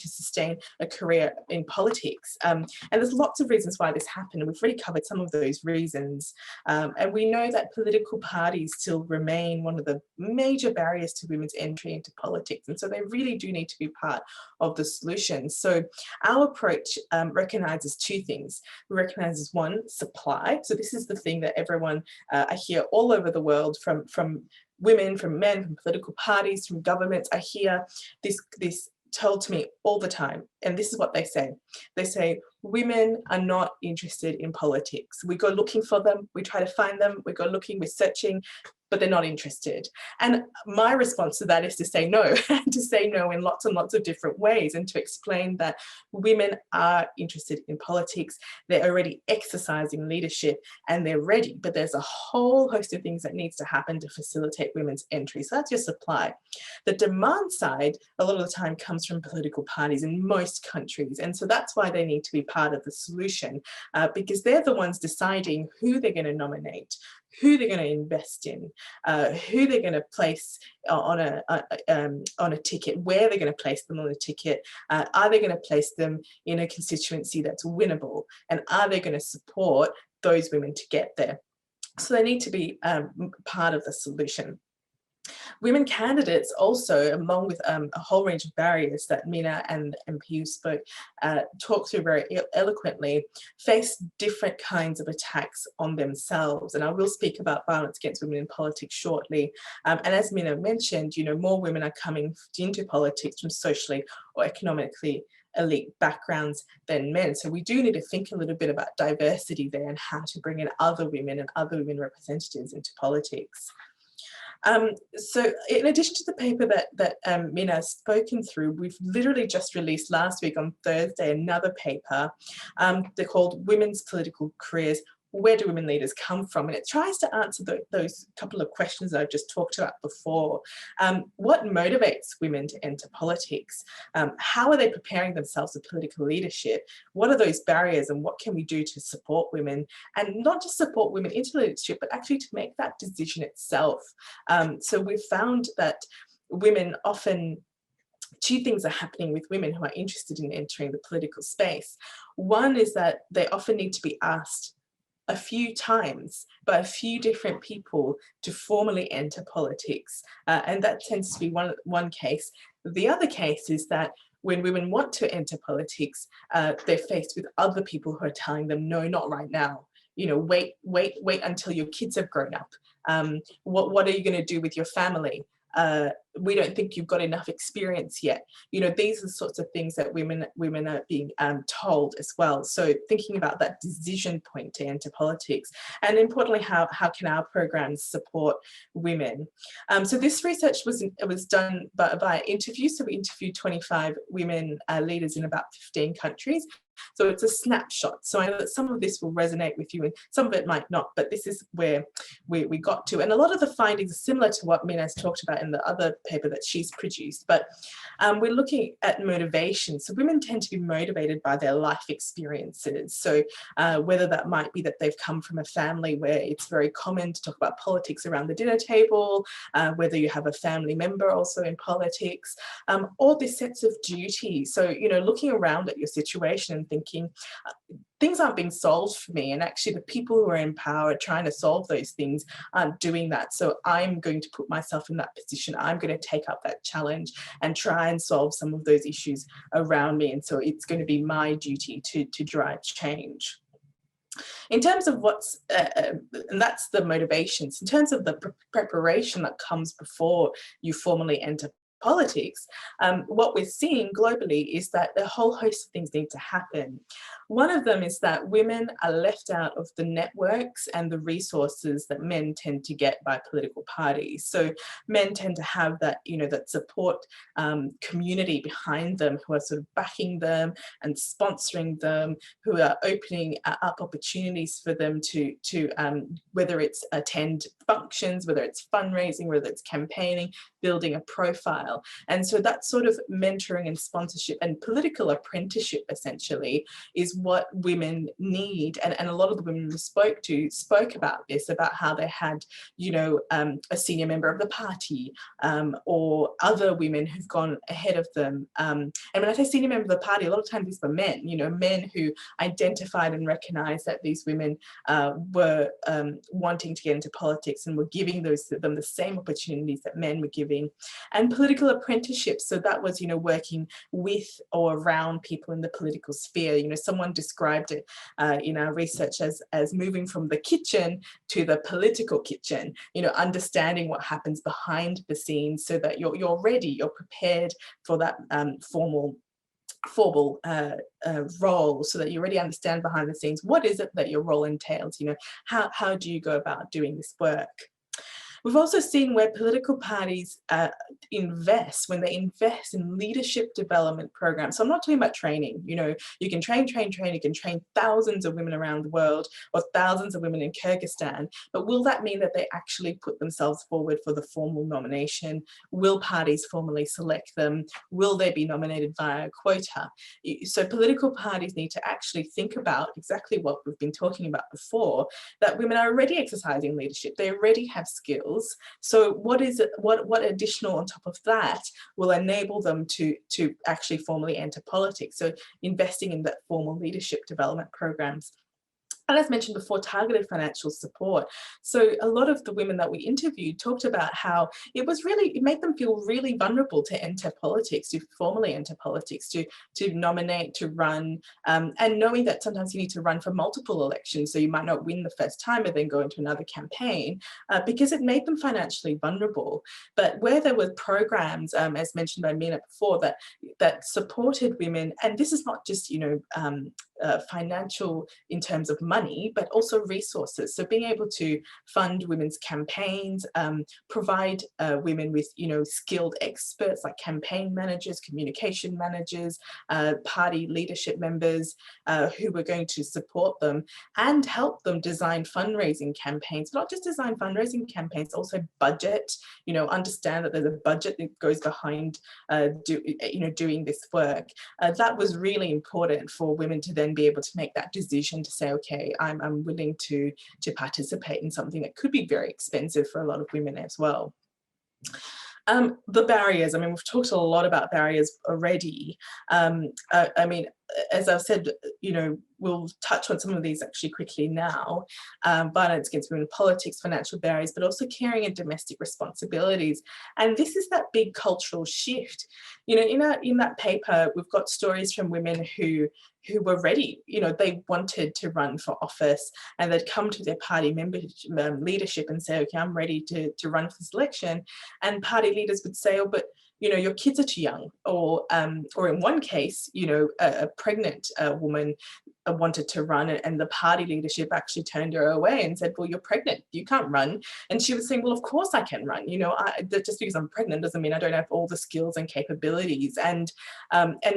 to sustain a career in politics. And there's lots of reasons why this happened, and we've already covered some of those reasons. And we know that political parties still remain one of the major barriers to women's entry into politics, and so they really do need to be part of the solution. So our approach recognises two things. It recognises, one, supply. So this is the thing that everyone I hear all over the world, from women, from men, from political parties, from governments. I hear this told to me all the time, and this is what they say. They say, women are not interested in politics. We go looking for them, we try to find them, we go looking, we're searching, but they're not interested. And my response to that is to say no, and to say no in lots and lots of different ways, and to explain that women are interested in politics, they're already exercising leadership, and they're ready, but there's a whole host of things that needs to happen to facilitate women's entry. So that's your supply. The demand side, a lot of the time, comes from political parties in most countries, and so that's why they need to be part of the solution, because they're the ones deciding who they're going to nominate, who they're going to invest in, who they're going to place on a ticket, where they're going to place them on a ticket, are they going to place them in a constituency that's winnable, and are they going to support those women to get there? So they need to be part of the solution. Women candidates also, along with a whole range of barriers that Mina and MP spoke, talked through very eloquently, face different kinds of attacks on themselves. And I will speak about violence against women in politics shortly. And as Mina mentioned, you know, more women are coming into politics from socially or economically elite backgrounds than men. So we do need to think a little bit about diversity there, and how to bring in other women and other women representatives into politics. So in addition to the paper that Mina has spoken through, we've literally just released last week on Thursday another paper. They're called Women's Political Careers, Where Do Women Leaders Come From? And it tries to answer those couple of questions that I've just talked about before. What motivates women to enter politics? How are they preparing themselves for political leadership? What are those barriers, and what can we do to support women? And not just support women into leadership, but actually to make that decision itself. So we've found that women often, two things are happening with women who are interested in entering the political space. One is that they often need to be asked a few times by a few different people to formally enter politics. And that tends to be one case. The other case is that when women want to enter politics, they're faced with other people who are telling them, no, not right now. You know, wait until your kids have grown up. What are you going to do with your family? We don't think you've got enough experience yet. You know, these are the sorts of things that women are being told as well. So thinking about that decision point to enter politics, and importantly, how can our programs support women? So this research was done by interviews. So we interviewed 25 women leaders in about 15 countries. So it's a snapshot. So I know that some of this will resonate with you and some of it might not, but this is where we got to. And a lot of the findings are similar to what Mina's talked about in the other paper that she's produced, but we're looking at motivation. So women tend to be motivated by their life experiences. So whether that might be that they've come from a family where it's very common to talk about politics around the dinner table, whether you have a family member also in politics, or this sense of duty. So, you know, looking around at your situation and thinking, things aren't being solved for me, and actually the people who are in power trying to solve those things aren't doing that. So I'm going to put myself in that position. I'm going to take up that challenge and try and solve some of those issues around me. And so it's going to be my duty to drive change. In terms of what's, and that's the motivations, in terms of the preparation that comes before you formally enter politics, what we're seeing globally is that a whole host of things need to happen. One of them is that women are left out of the networks and the resources that men tend to get by political parties. So men tend to have that, you know, that support community behind them who are sort of backing them and sponsoring them, who are opening up opportunities for them to whether it's attend functions, whether it's fundraising, whether it's campaigning, building a profile. And so that sort of mentoring and sponsorship and political apprenticeship essentially is what women need. And a lot of the women we spoke about this, about how they had, you know, a senior member of the party or other women who've gone ahead of them. And when I say senior member of the party, a lot of times these were men, you know, men who identified and recognized that these women were wanting to get into politics and were giving them the same opportunities that men were giving. And political apprenticeships, so that was, you know, working with or around people in the political sphere. You know, someone described it in our research as moving from the kitchen to the political kitchen, you know, understanding what happens behind the scenes so that you're ready, you're prepared for that formal role, so that you already understand behind the scenes, what is it that your role entails, you know, how do you go about doing this work. We've also seen where political parties invest, when they invest in leadership development programs. So I'm not talking about training, you know, you can train, you can train thousands of women around the world or thousands of women in Kyrgyzstan, but will that mean that they actually put themselves forward for the formal nomination? Will parties formally select them? Will they be nominated via a quota? So political parties need to actually think about exactly what we've been talking about before, that women are already exercising leadership, they already have skills. So what is it, what additional on top of that will enable them to actually formally enter politics? So investing in that formal leadership development programs. And as mentioned before, targeted financial support. So a lot of the women that we interviewed talked about how it made them feel really vulnerable to enter politics, to formally enter politics, to nominate, to run, and knowing that sometimes you need to run for multiple elections. So you might not win the first time and then go into another campaign, because it made them financially vulnerable. But where there were programs, as mentioned by Mina before, that supported women, and this is not just, you know, financial in terms of money, but also resources. So being able to fund women's campaigns, provide women with, you know, skilled experts like campaign managers, communication managers, party leadership members who were going to support them and help them design fundraising campaigns. Not just design fundraising campaigns, also budget, you know, understand that there's a budget that goes behind doing this work. That was really important for women to then be able to make that decision to say, okay, I'm willing to participate in something that could be very expensive for a lot of women as well. The barriers, I mean, we've talked a lot about barriers already. I mean, as I've said, you know, we'll touch on some of these actually quickly now. Violence against women in politics, financial barriers, but also caring and domestic responsibilities. And this is that big cultural shift. You know, in that paper, we've got stories from women who were ready, you know, they wanted to run for office and they'd come to their party leadership and say, okay, I'm ready to run for this election. And party leaders would say, oh, but you know, your kids are too young, or in one case, you know, a pregnant woman wanted to run, and the party leadership actually turned her away and said, well, you're pregnant, you can't run. And she was saying, well, of course I can run. You know, just because I'm pregnant doesn't mean I don't have all the skills and capabilities. And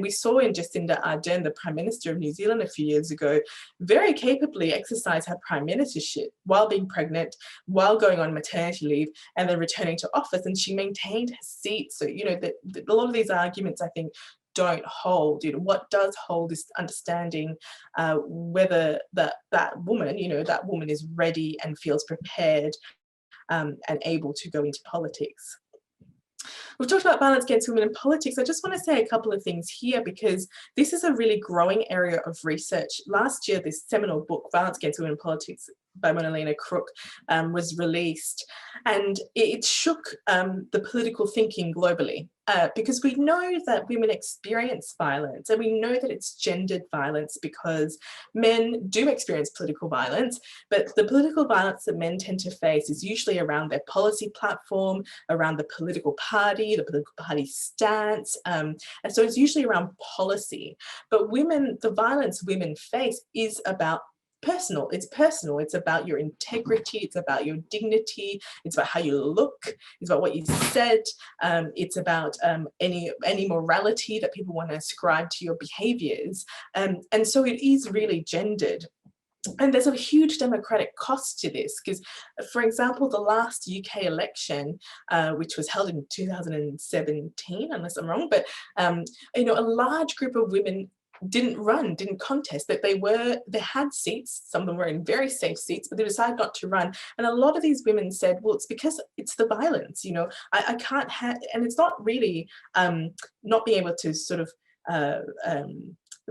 we saw in Jacinda Ardern, the Prime Minister of New Zealand a few years ago, very capably exercise her prime ministership while being pregnant, while going on maternity leave, and then returning to office, and she maintained her seat. So, you know, a lot of these arguments, I think, don't hold. You know, what does hold is understanding whether that woman, you know, that woman is ready and feels prepared and able to go into politics. We've talked about violence against women in politics. I just want to say a couple of things here, because this is a really growing area of research. Last year, this seminal book, Violence Against Women in Politics by Monalena Crook, was released, and it shook the political thinking globally, because we know that women experience violence, and we know that it's gendered violence because men do experience political violence, but the political violence that men tend to face is usually around their policy platform, around the political party stance, and so it's usually around policy. But women, the violence women face is about personal. It's personal. It's about your integrity. It's about your dignity. It's about how you look. It's about what you said. It's about any morality that people want to ascribe to your behaviors. And so it is really gendered. And there's a huge democratic cost to this, because, for example, the last UK election, which was held in 2017, unless I'm wrong, but you know, a large group of women didn't contest, that they had seats. Some of them were in very safe seats, but they decided not to run. And a lot of these women said, well, it's because it's the violence, you know, I can't have, and it's not really not being able to sort of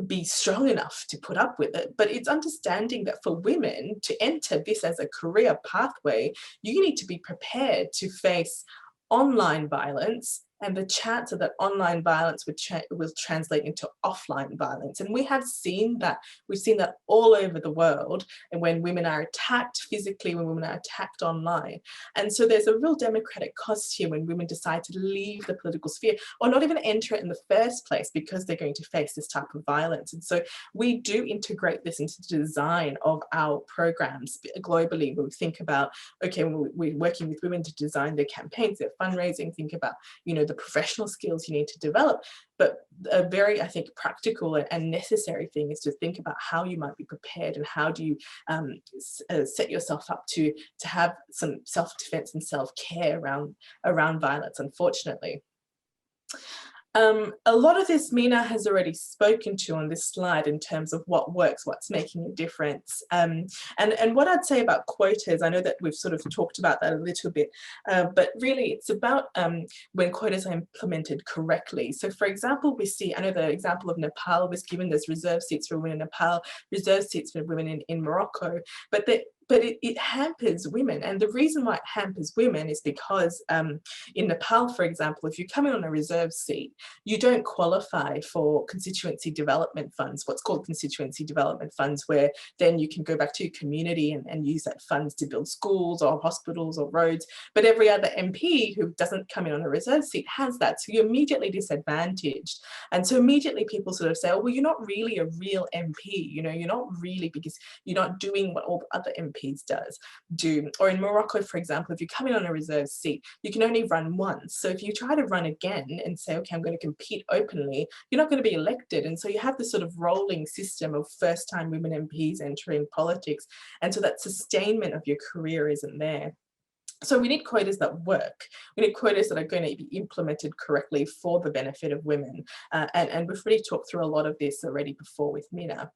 be strong enough to put up with it, but it's understanding that for women to enter this as a career pathway, you need to be prepared to face online violence, and the chance of that online violence will translate into offline violence. And we have seen that. We've seen that all over the world, and when women are attacked physically, when women are attacked online. And so there's a real democratic cost here when women decide to leave the political sphere, or not even enter it in the first place, because they're going to face this type of violence. And so we do integrate this into the design of our programs globally, when we think about, okay, when we're working with women to design their campaigns, their fundraising, think about, you know, the professional skills you need to develop. But a very, I think, practical and necessary thing is to think about how you might be prepared, and how do you set yourself up to have some self-defense and self-care around violence, unfortunately. A lot of this Mina has already spoken to on this slide in terms of what works, what's making a difference. And what I'd say about quotas, I know that we've sort of talked about that a little bit, but really it's about when quotas are implemented correctly. So for example, we see, I know the example of Nepal was given, there's reserve seats for women in Nepal, reserve seats for women in Morocco, but it hampers women. And the reason why it hampers women is because in Nepal, for example, if you come in on a reserve seat, you don't qualify for constituency development funds, what's called constituency development funds, where then you can go back to your community and use that funds to build schools or hospitals or roads. But every other MP who doesn't come in on a reserve seat has that. So you're immediately disadvantaged. And so immediately people sort of say, oh, well, you're not really a real MP, you know, you're not really, because you're not doing what all the other MPs do. Or in Morocco, for example, if you come in on a reserve seat, you can only run once. So if you try to run again and say, okay, I'm going to compete openly, you're not going to be elected. And so you have this sort of rolling system of first-time women MPs entering politics. And so that sustainment of your career isn't there. So we need quotas that work. We need quotas that are going to be implemented correctly for the benefit of women. And we've already talked through a lot of this already before with Mina.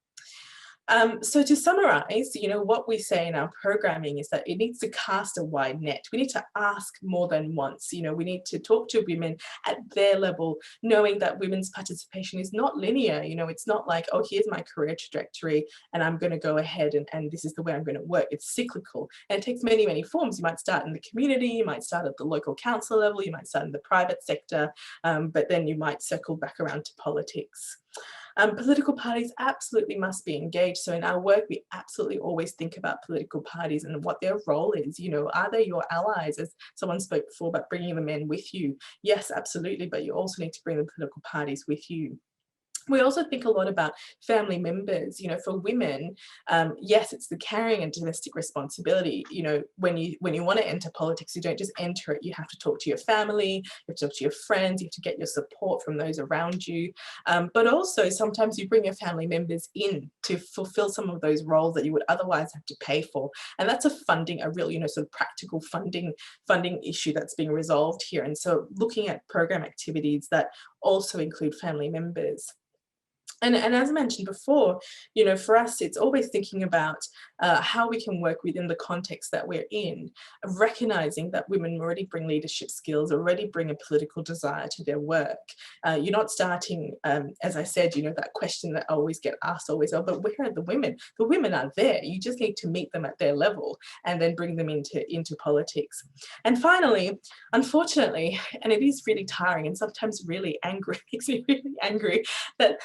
So to summarize, you know, what we say in our programming is that it needs to cast a wide net. We need to ask more than once. You know, we need to talk to women at their level, knowing that women's participation is not linear. You know, it's not like, oh, here's my career trajectory and I'm going to go ahead and this is the way I'm going to work. It's cyclical, and it takes many, many forms. You might start in the community, you might start at the local council level, you might start in the private sector, but then you might circle back around to politics. Political parties absolutely must be engaged. So in our work, we absolutely always think about political parties and what their role is. You know, are they your allies? As someone spoke before about bringing the men with you. Yes, absolutely, but you also need to bring the political parties with you. We also think a lot about family members. You know, for women, yes, it's the carrying and domestic responsibility. You know, when you want to enter politics, you don't just enter it. You have to talk to your family, you have to talk to your friends, you have to get your support from those around you. But also sometimes you bring your family members in to fulfill some of those roles that you would otherwise have to pay for. And that's a real, you know, sort of practical funding issue that's being resolved here. And so looking at program activities that also include family members. And as I mentioned before, you know, for us, it's always thinking about how we can work within the context that we're in, recognizing that women already bring leadership skills, already bring a political desire to their work. You're not starting, as I said, you know, that question that I always get asked always, oh, but where are the women? The women are there. You just need to meet them at their level and then bring them into politics. And finally, unfortunately, and it is really tiring and sometimes really angry, makes me really angry, that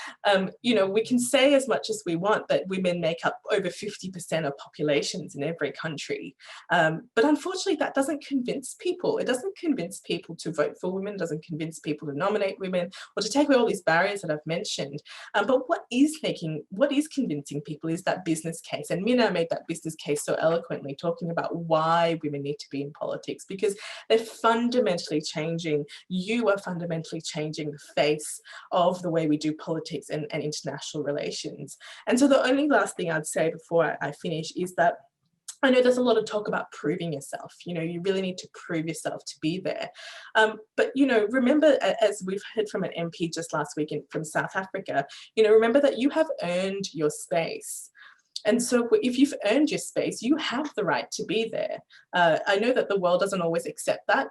you know, we can say as much as we want that women make up over 50% of populations in every country. But unfortunately, that doesn't convince people. It doesn't convince people to vote for women, it doesn't convince people to nominate women or to take away all these barriers that I've mentioned. But what is convincing people is that business case. And Mina made that business case so eloquently, talking about why women need to be in politics, because they're fundamentally changing. You are fundamentally changing the face of the way we do politics and international relations. And so the only last thing I'd say before I finish is that I know there's a lot of talk about proving yourself. You know, you really need to prove yourself to be there. But, you know, remember, as we've heard from an MP just last week from South Africa, you know, remember that you have earned your space. And so if you've earned your space, you have the right to be there. I know that the world doesn't always accept that,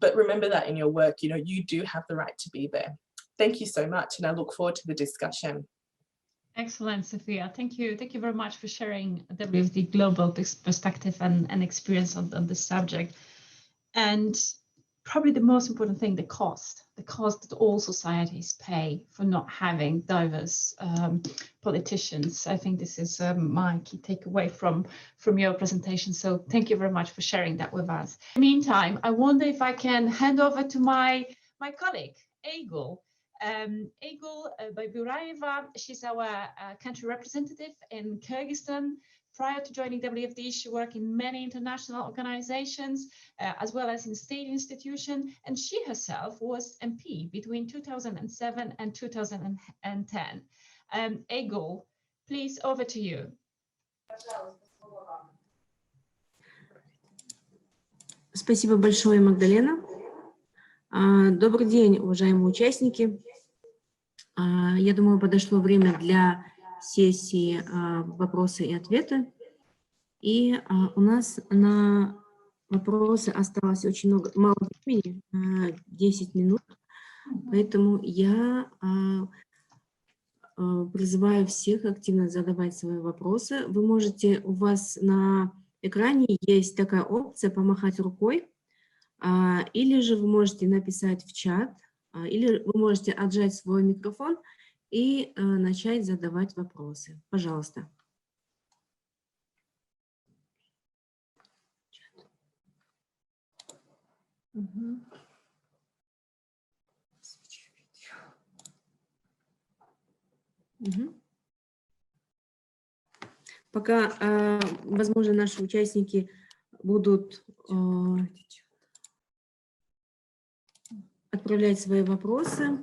but remember that in your work, you know, you do have the right to be there. Thank you so much, and I look forward to the discussion. Excellent, Sophia. Thank you. Thank you very much for sharing WFD global perspective and experience on this subject. And probably the most important thing, the cost that all societies pay for not having diverse politicians. I think this is my key takeaway from your presentation. So thank you very much for sharing that with us. In the meantime, I wonder if I can hand over to my colleague, Aygul. Aygul Bayburaeva, she's our country representative in Kyrgyzstan. Prior to joining WFD, she worked in many international organizations, as well as in state institutions, and she herself was MP between 2007 and 2010. Aygul, please, over to you. Спасибо большое, Магдалена. Добрый день, уважаемые участники. Я думаю, подошло время для сессии вопросы и ответы. И у нас на вопросы осталось очень мало времени, 10 минут. Поэтому я призываю всех активно задавать свои вопросы. Вы можете, у вас на экране есть такая опция «Помахать рукой», или же вы можете написать в чат, или вы можете отжать свой микрофон и начать задавать вопросы. Пожалуйста. Пока, возможно, наши участники будут отправлять свои вопросы,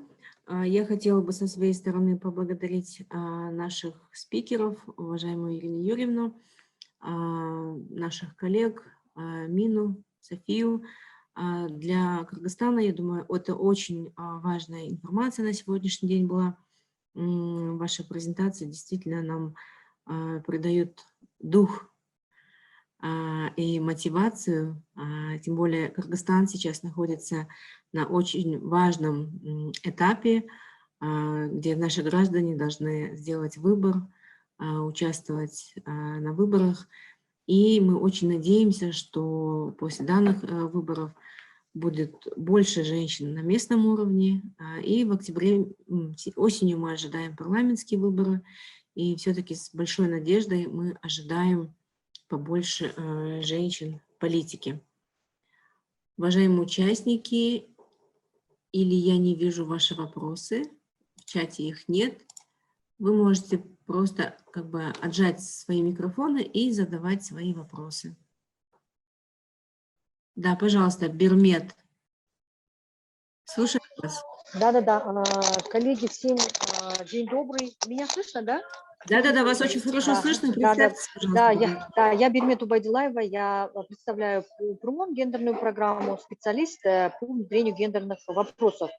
я хотела бы со своей стороны поблагодарить наших спикеров, уважаемую Ирину Юрьевну, наших коллег, Мину, Софию. Для Кыргызстана, я думаю, это очень важная информация на сегодняшний день была. Ваша презентация действительно нам придает дух и мотивацию, тем более Кыргызстан сейчас находится на очень важном этапе, где наши граждане должны сделать выбор, участвовать на выборах. И мы очень надеемся, что после данных выборов будет больше женщин на местном уровне, и в октябре, осенью мы ожидаем парламентские выборы, и все-таки с большой надеждой мы ожидаем побольше женщин в политике. Уважаемые участники, или я не вижу ваши вопросы, в чате их нет, вы можете просто как бы отжать свои микрофоны и задавать свои вопросы. Да, пожалуйста, Бермет. Слушаю вас. Да-да-да, коллеги, всем день добрый. Меня слышно, да? Да-да-да, вас очень хорошо слышно. Представьтесь, пожалуйста. Я Бермет Убайдилаева, я представляю ПРУМОН, гендерную программу, специалист по внедрению гендерных вопросов.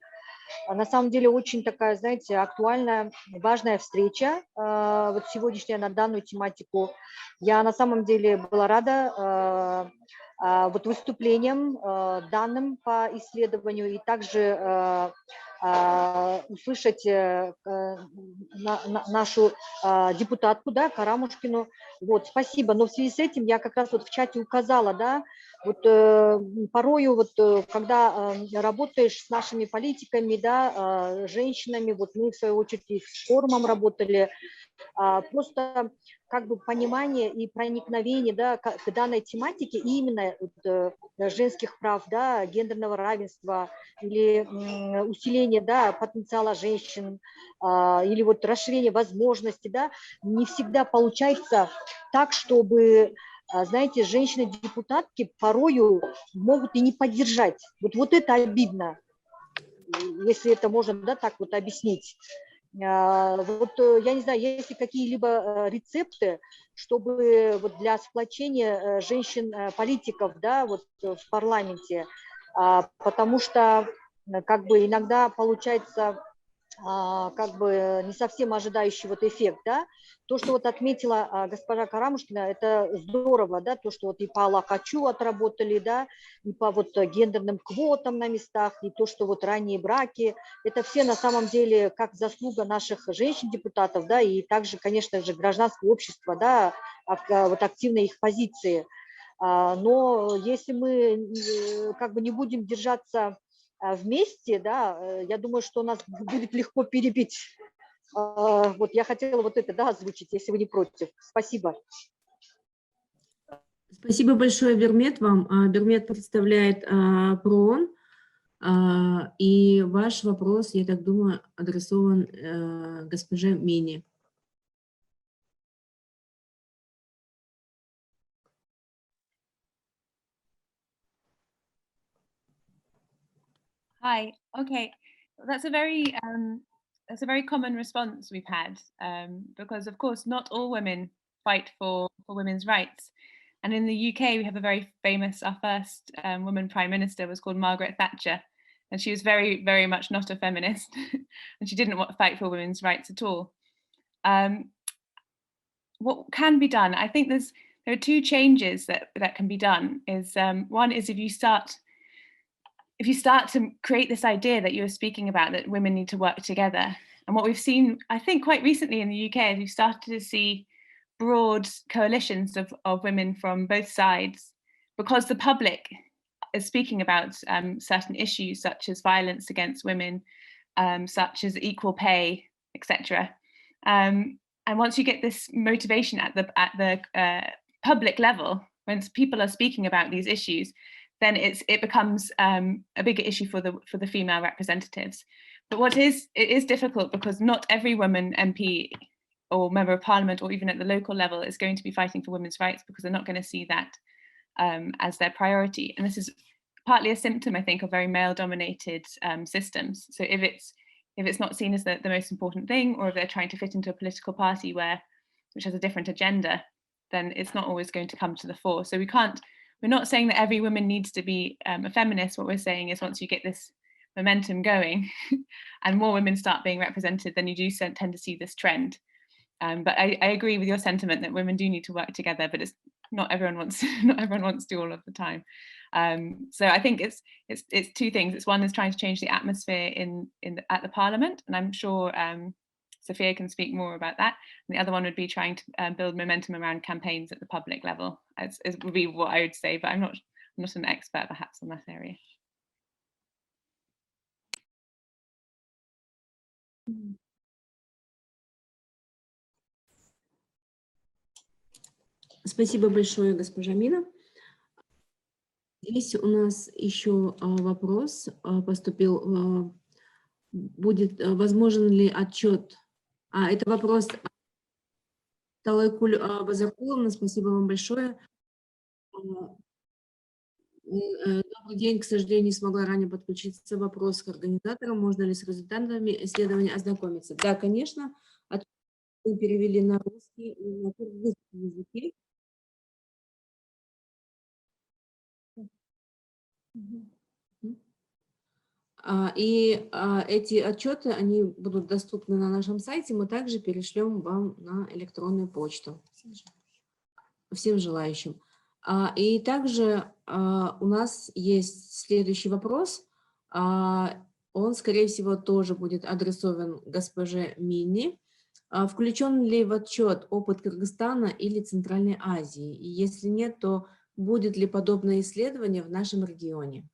На самом деле очень такая, знаете, актуальная, важная встреча вот сегодняшняя на данную тематику. Я на самом деле была рада вот выступлениям данным по исследованию и также услышать нашу депутатку, да, Карамушкину. Вот, спасибо. Но в связи с этим я как раз вот в чате указала, да, вот порою вот когда работаешь с нашими политиками, да, женщинами, вот мы в свою очередь и с форумом работали, просто как бы понимание и проникновение, да, к данной тематике именно женских прав, да, гендерного равенства или усиление, да, потенциала женщин или вот расширение возможностей, да, не всегда получается так, чтобы, знаете, женщины-депутатки порою могут и не поддержать. Вот это обидно, если это можно, да, так вот объяснить. Вот я не знаю, есть ли какие-либо рецепты, чтобы вот для сплочения женщин-политиков, да, вот в парламенте, потому что как бы иногда получается как бы не совсем ожидающий вот эффект, да. То, что вот отметила госпожа Карамушкина, это здорово, да, то, что вот и по Алакачу отработали, да, и по вот гендерным квотам на местах, и то, что вот ранние браки, это все на самом деле как заслуга наших женщин-депутатов, да, и также, конечно же, гражданского общества, да, вот активной их позиции. Но если мы как бы не будем держаться вместе, да, я думаю, что нас будет легко перебить. Вот я хотела вот это, да, озвучить, если вы не против. Спасибо. Спасибо большое, Бермет, вам. Бермет представляет ПРООН, и ваш вопрос, я так думаю, адресован госпоже Мине. Hi. Okay, that's a very common response we've had because, of course, not all women fight for women's rights. And in the UK, we have a very famous, our first woman prime minister was called Margaret Thatcher, and she was very, very much not a feminist, and she didn't want to fight for women's rights at all. What can be done? I think there are two changes that can be done. One is if you start to create this idea that you were speaking about, that women need to work together. And what we've seen, I think, quite recently in the UK, is we've started to see broad coalitions of women from both sides, because the public is speaking about certain issues such as violence against women, such as equal pay, etc. And once you get this motivation at the public level, when people are speaking about these issues, then it becomes a bigger issue for the female representatives. But it is difficult because not every woman MP or member of parliament or even at the local level is going to be fighting for women's rights, because they're not going to see that as their priority. And this is partly a symptom, I think, of very male-dominated systems. So if it's not seen as the most important thing, or if they're trying to fit into a political party which has a different agenda, then it's not always going to come to the fore. So we're not saying that every woman needs to be a feminist. What we're saying is, once you get this momentum going and more women start being represented, then you do tend to see this trend. But I agree with your sentiment that women do need to work together, but it's not everyone wants to all of the time. So I think it's two things. It's one is trying to change the atmosphere at the parliament, and I'm sure Sophia can speak more about that. And the other one would be trying to build momentum around campaigns at the public level, as would be what I would say, but I'm not an expert perhaps on that area. Спасибо большое, госпожа Мина. Здесь у нас еще вопрос поступил. Будет возможен ли отчет? Это вопрос Талайкуль Базаркуловна. Спасибо вам большое. Добрый день. К сожалению, не смогла ранее подключиться. Вопрос к организаторам. Можно ли с результатами исследования ознакомиться? Да, конечно. Мы перевели на русский и на кыргызский языки. Эти отчеты, они будут доступны на нашем сайте. Мы также перешлем вам на электронную почту. Всем желающим. И также у нас есть следующий вопрос. Он, скорее всего, тоже будет адресован госпоже Мине. Включен ли в отчет опыт Кыргызстана или Центральной Азии? И если нет, то будет ли подобное исследование в нашем регионе?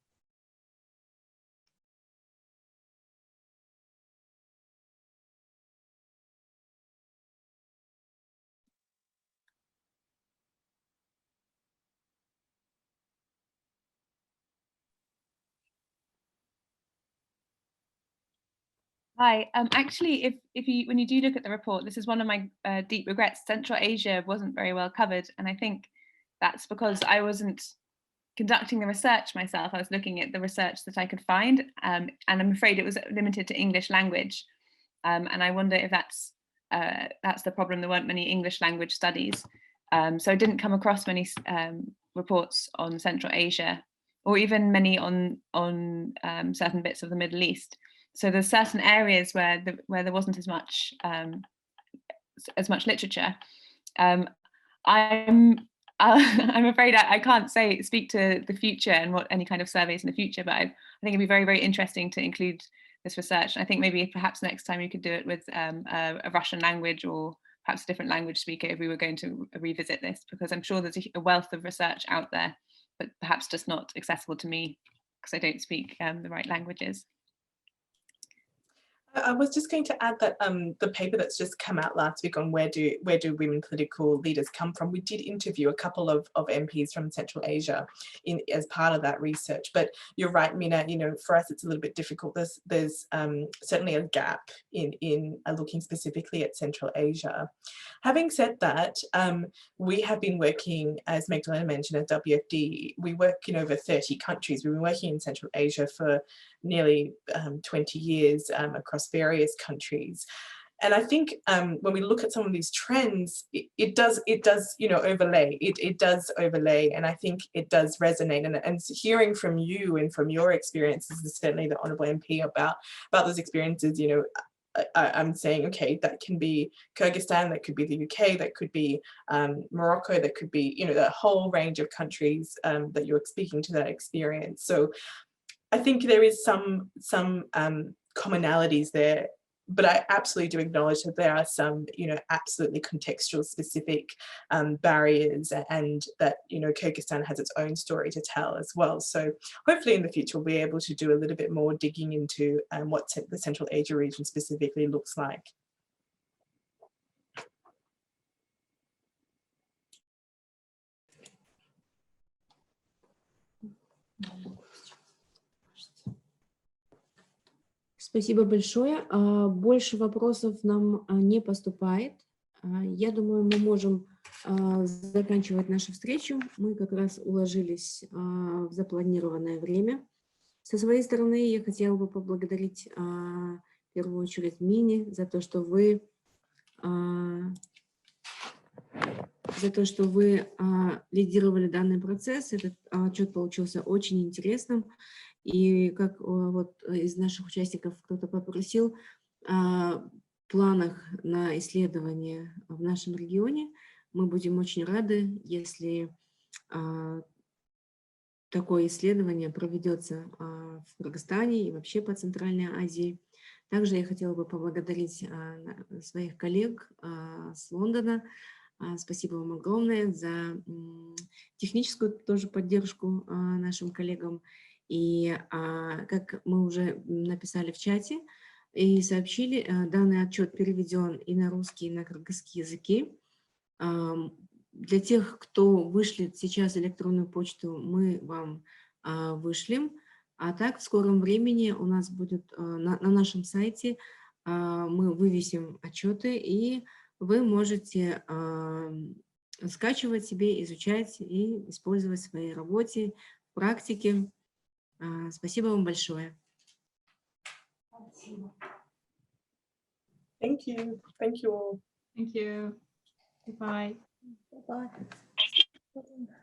Hi. Actually, if you when you do look at the report, this is one of my deep regrets. Central Asia wasn't very well covered, and I think that's because I wasn't conducting the research myself. I was looking at the research that I could find, and I'm afraid it was limited to English language. And I wonder if that's the problem. There weren't many English language studies, so I didn't come across many reports on Central Asia, or even many on certain bits of the Middle East. So there's certain areas where there wasn't as much literature. I'm afraid I can't speak to the future and what any kind of surveys in the future, but I think it'd be very, very interesting to include this research. I think maybe perhaps next time you could do it with a Russian language or perhaps a different language speaker if we were going to revisit this, because I'm sure there's a wealth of research out there, but perhaps just not accessible to me because I don't speak the right languages. I was just going to add that the paper that's just come out last week on where do women political leaders come from, we did interview a couple of MPs from Central Asia as part of that research. But you're right, Mina, for us it's a little bit difficult. There's certainly a gap in looking specifically at Central Asia. Having said that, we have been working, as Magdalena mentioned, at WFD. We work in over 30 countries. We've been working in Central Asia for nearly 20 years across various countries. And I think when we look at some of these trends, it does overlay. It does overlay, and I think it does resonate. And hearing from you and from your experiences, and certainly the Honourable MP about those experiences, I'm saying, okay, that can be Kyrgyzstan, that could be the UK, that could be Morocco, that could be, the whole range of countries that you're speaking to that experience. So I think there is some commonalities there, but I absolutely do acknowledge that there are some, absolutely contextual specific barriers, and that, Kyrgyzstan has its own story to tell as well. So hopefully in the future we'll be able to do a little bit more digging into what the Central Asia region specifically looks like. Спасибо большое. Больше вопросов нам не поступает. Я думаю, мы можем заканчивать нашу встречу. Мы как раз уложились в запланированное время. Со своей стороны я хотела бы поблагодарить в первую очередь Мине за то, что вы лидировали данный процесс. Этот отчет получился очень интересным. И как вот из наших участников кто-то попросил, в планах на исследование в нашем регионе мы будем очень рады, если такое исследование проведется в Кыргызстане и вообще по Центральной Азии. Также я хотела бы поблагодарить своих коллег с Лондона. Спасибо вам огромное за техническую тоже поддержку нашим коллегам. И как мы уже написали в чате, и сообщили, данный отчет переведен и на русский, и на кыргызский языки. Для тех, кто вышлет сейчас электронную почту, мы вам вышлем. А так в скором времени у нас будет на нашем сайте, мы вывесим отчеты, и вы можете скачивать себе, изучать и использовать в своей работе, в практике. Спасибо вам большое. Thank you. Thank you all. Thank you. Goodbye. Bye.